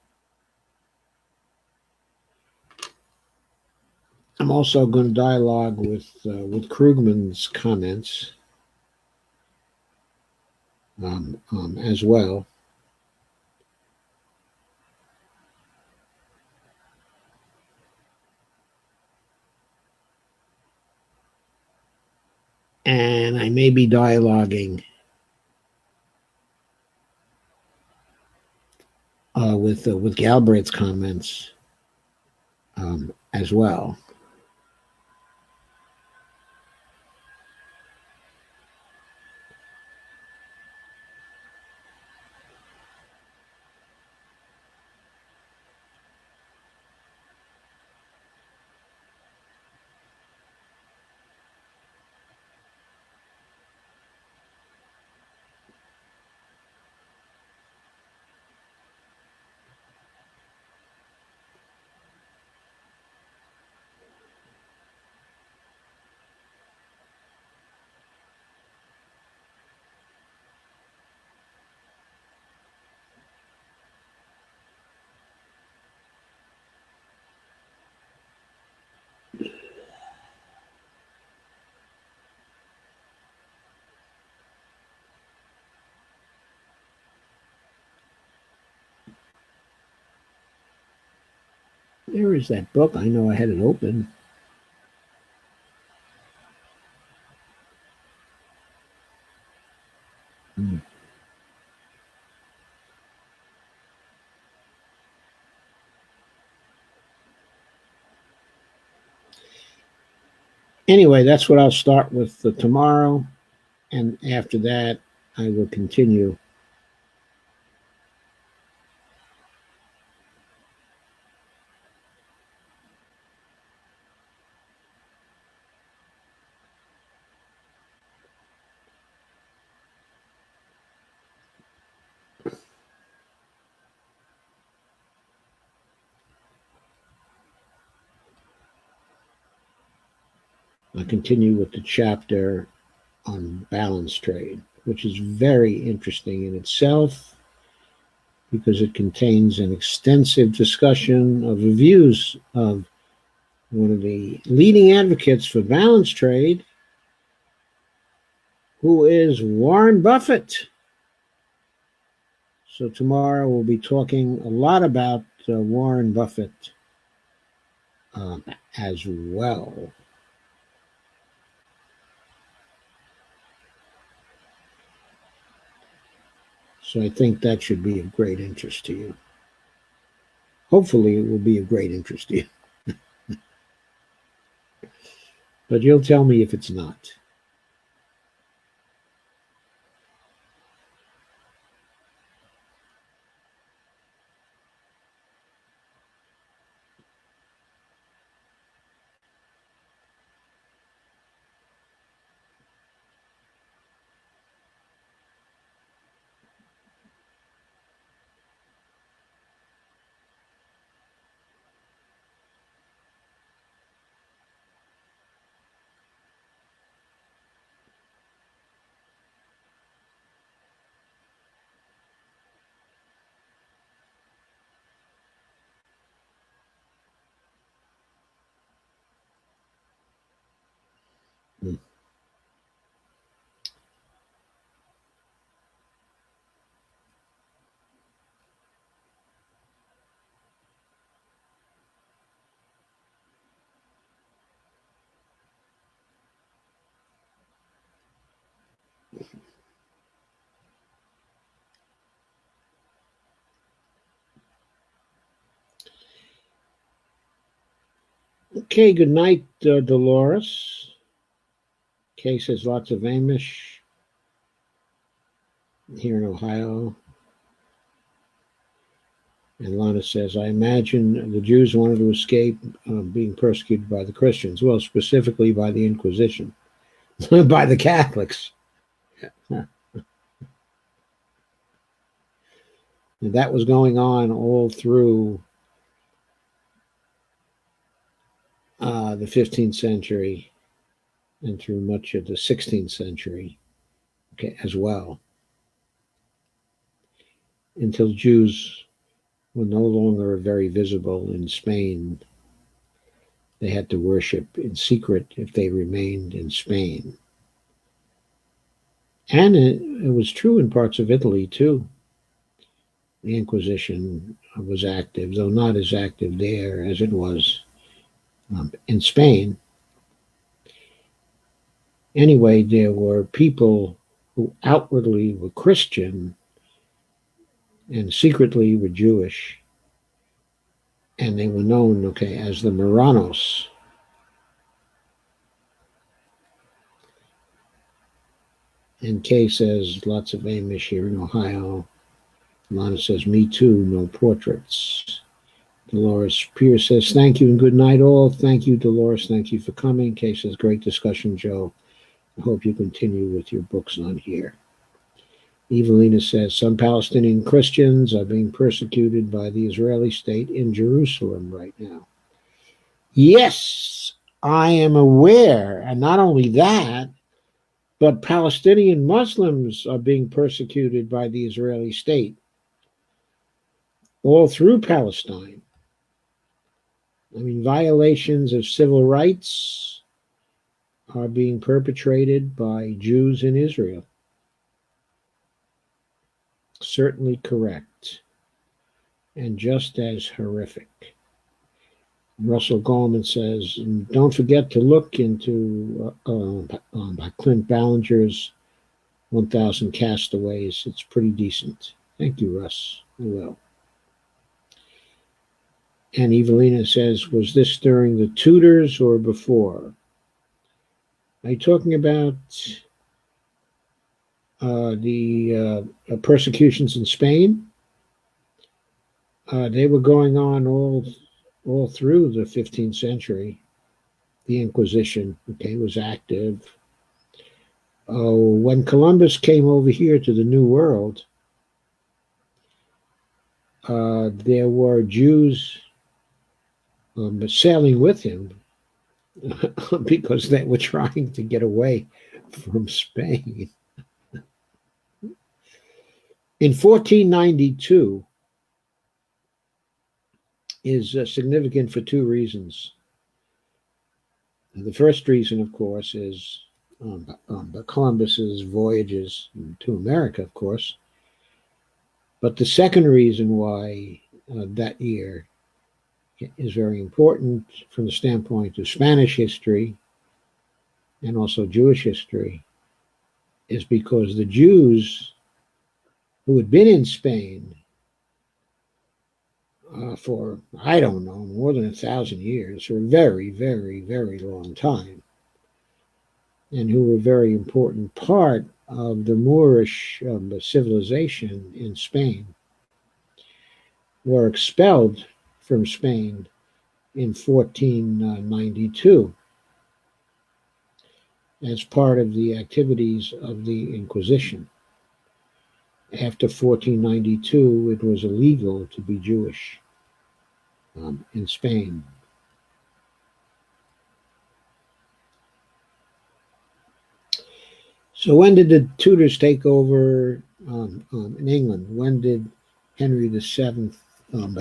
I'm also going to dialogue with Krugman's comments as well. And I may be dialoguing with Galbraith's comments as well. There is that book. I know I had it open. Hmm. Anyway, that's what I'll start with tomorrow. And after that, I will continue. I'll continue with the chapter on balance trade, which is very interesting in itself because it contains an extensive discussion of the views of one of the leading advocates for balance trade, who is Warren Buffett. So tomorrow we'll be talking a lot about Warren Buffett as well. So I think that should be of great interest to you. Hopefully it will be of great interest to you. But you'll tell me if it's not. Hmm. Okay, good night, Dolores. Kay says lots of Amish here in Ohio. And Lana says, I imagine the Jews wanted to escape being persecuted by the Christians, well, specifically by the Inquisition, by the Catholics. And that was going on all through the 15th century and through much of the 16th century, okay, as well, until Jews were no longer very visible in Spain. They had to worship in secret if they remained in Spain. And it was true in parts of Italy, too. The Inquisition was active, though not as active there as it was in Spain. Anyway, there were people who outwardly were Christian and secretly were Jewish, and they were known, okay, as the Marranos. And Kay says, lots of Amish here in Ohio. Lana says, me too, no portraits. Dolores Pierce says, thank you and good night all. Thank you, Dolores. Thank you for coming. Kay says, great discussion, Joe. I hope you continue with your books on here. Evelina says, some Palestinian Christians are being persecuted by the Israeli state in Jerusalem right now. Yes, I am aware. And not only that, but Palestinian Muslims are being persecuted by the Israeli state all through Palestine. I mean, violations of civil rights are being perpetrated by Jews in Israel. Certainly correct. And just as horrific. Russell Goldman says, don't forget to look into Clint Ballinger's 1,000 Castaways. It's pretty decent. Thank you, Russ. I will. And Evelina says, was this during the Tudors or before? Are you talking about the persecutions in Spain? They were going on all through the 15th century. The Inquisition, okay, was active. When Columbus came over here to the New World, there were Jews sailing with him because they were trying to get away from Spain. In 1492 is significant for two reasons. And the first reason, of course, is Columbus's voyages to America, of course. But the second reason why that year is very important from the standpoint of Spanish history and also Jewish history is because the Jews who had been in Spain for, I don't know, more than 1,000 years, for a very, very, very long time, and who were a very important part of the Moorish civilization in Spain, were expelled from Spain in 1492 as part of the activities of the Inquisition. After 1492, it was illegal to be Jewish in Spain. So when did the Tudors take over in England? When did Henry VII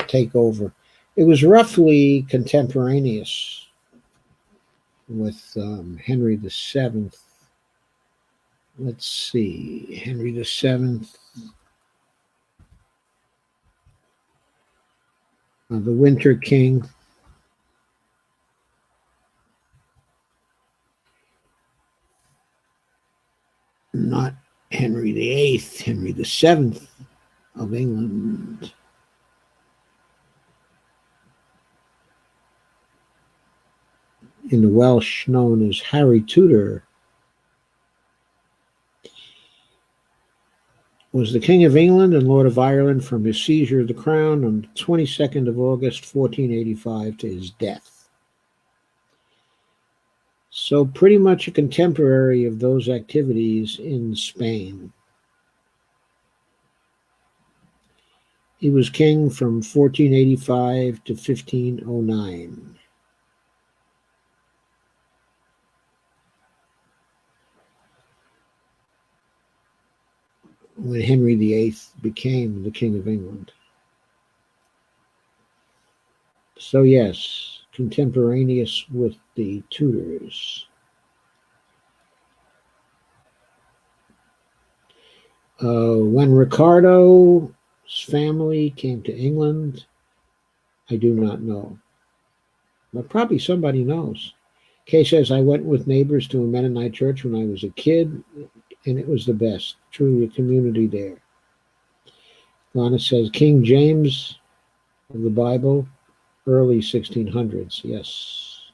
take over? It was roughly contemporaneous with Henry VII. Let's see, Henry VII, the Winter King. Not Henry VIII, Henry VII of England. In the Welsh known as Harry Tudor, was the King of England and Lord of Ireland from his seizure of the crown on the 22nd of August, 1485 to his death. So pretty much a contemporary of those activities in Spain. He was king from 1485 to 1509. When Henry VIII became the King of England. So yes, contemporaneous with the Tudors. When Ricardo's family came to England, I do not know. But probably somebody knows. Kay says, I went with neighbors to a Mennonite church when I was a kid, and it was the best. Truly a community there. Lana says, King James of the Bible, early 1600s. Yes.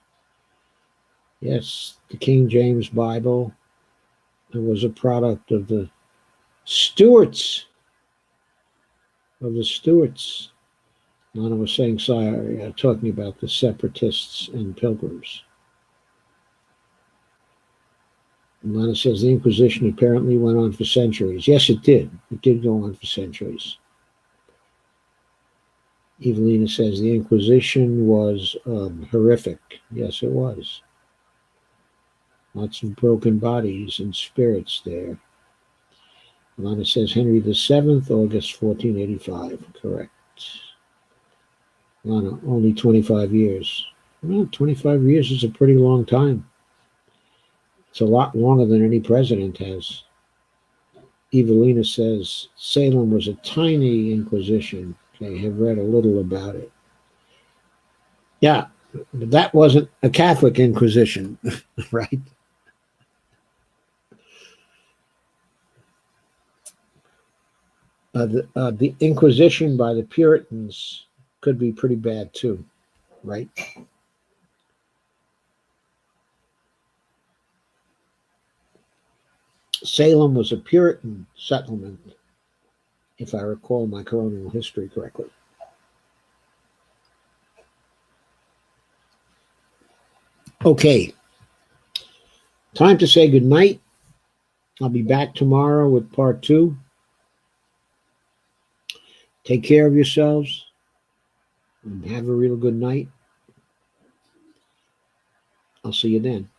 Yes, the King James Bible. It was a product of the Stuarts. Lana was saying, sorry, talking about the separatists and pilgrims. And Lana says the Inquisition apparently went on for centuries. Yes, it did. It did go on for centuries. Evelina says the Inquisition was horrific. Yes, it was. Lots of broken bodies and spirits there. Lana says Henry VII, August 1485. Correct. Lana, only 25 years. Well, 25 years is a pretty long time. It's a lot longer than any president has. Evelina says Salem was a tiny inquisition. I have read a little about it. Yeah, That wasn't a Catholic Inquisition, right? The Inquisition by the Puritans could be pretty bad too, right? Salem was a Puritan settlement, if I recall my colonial history correctly. Okay, time to say goodnight. I'll be back tomorrow with part 2. Take care of yourselves and have a real good night. I'll see you then.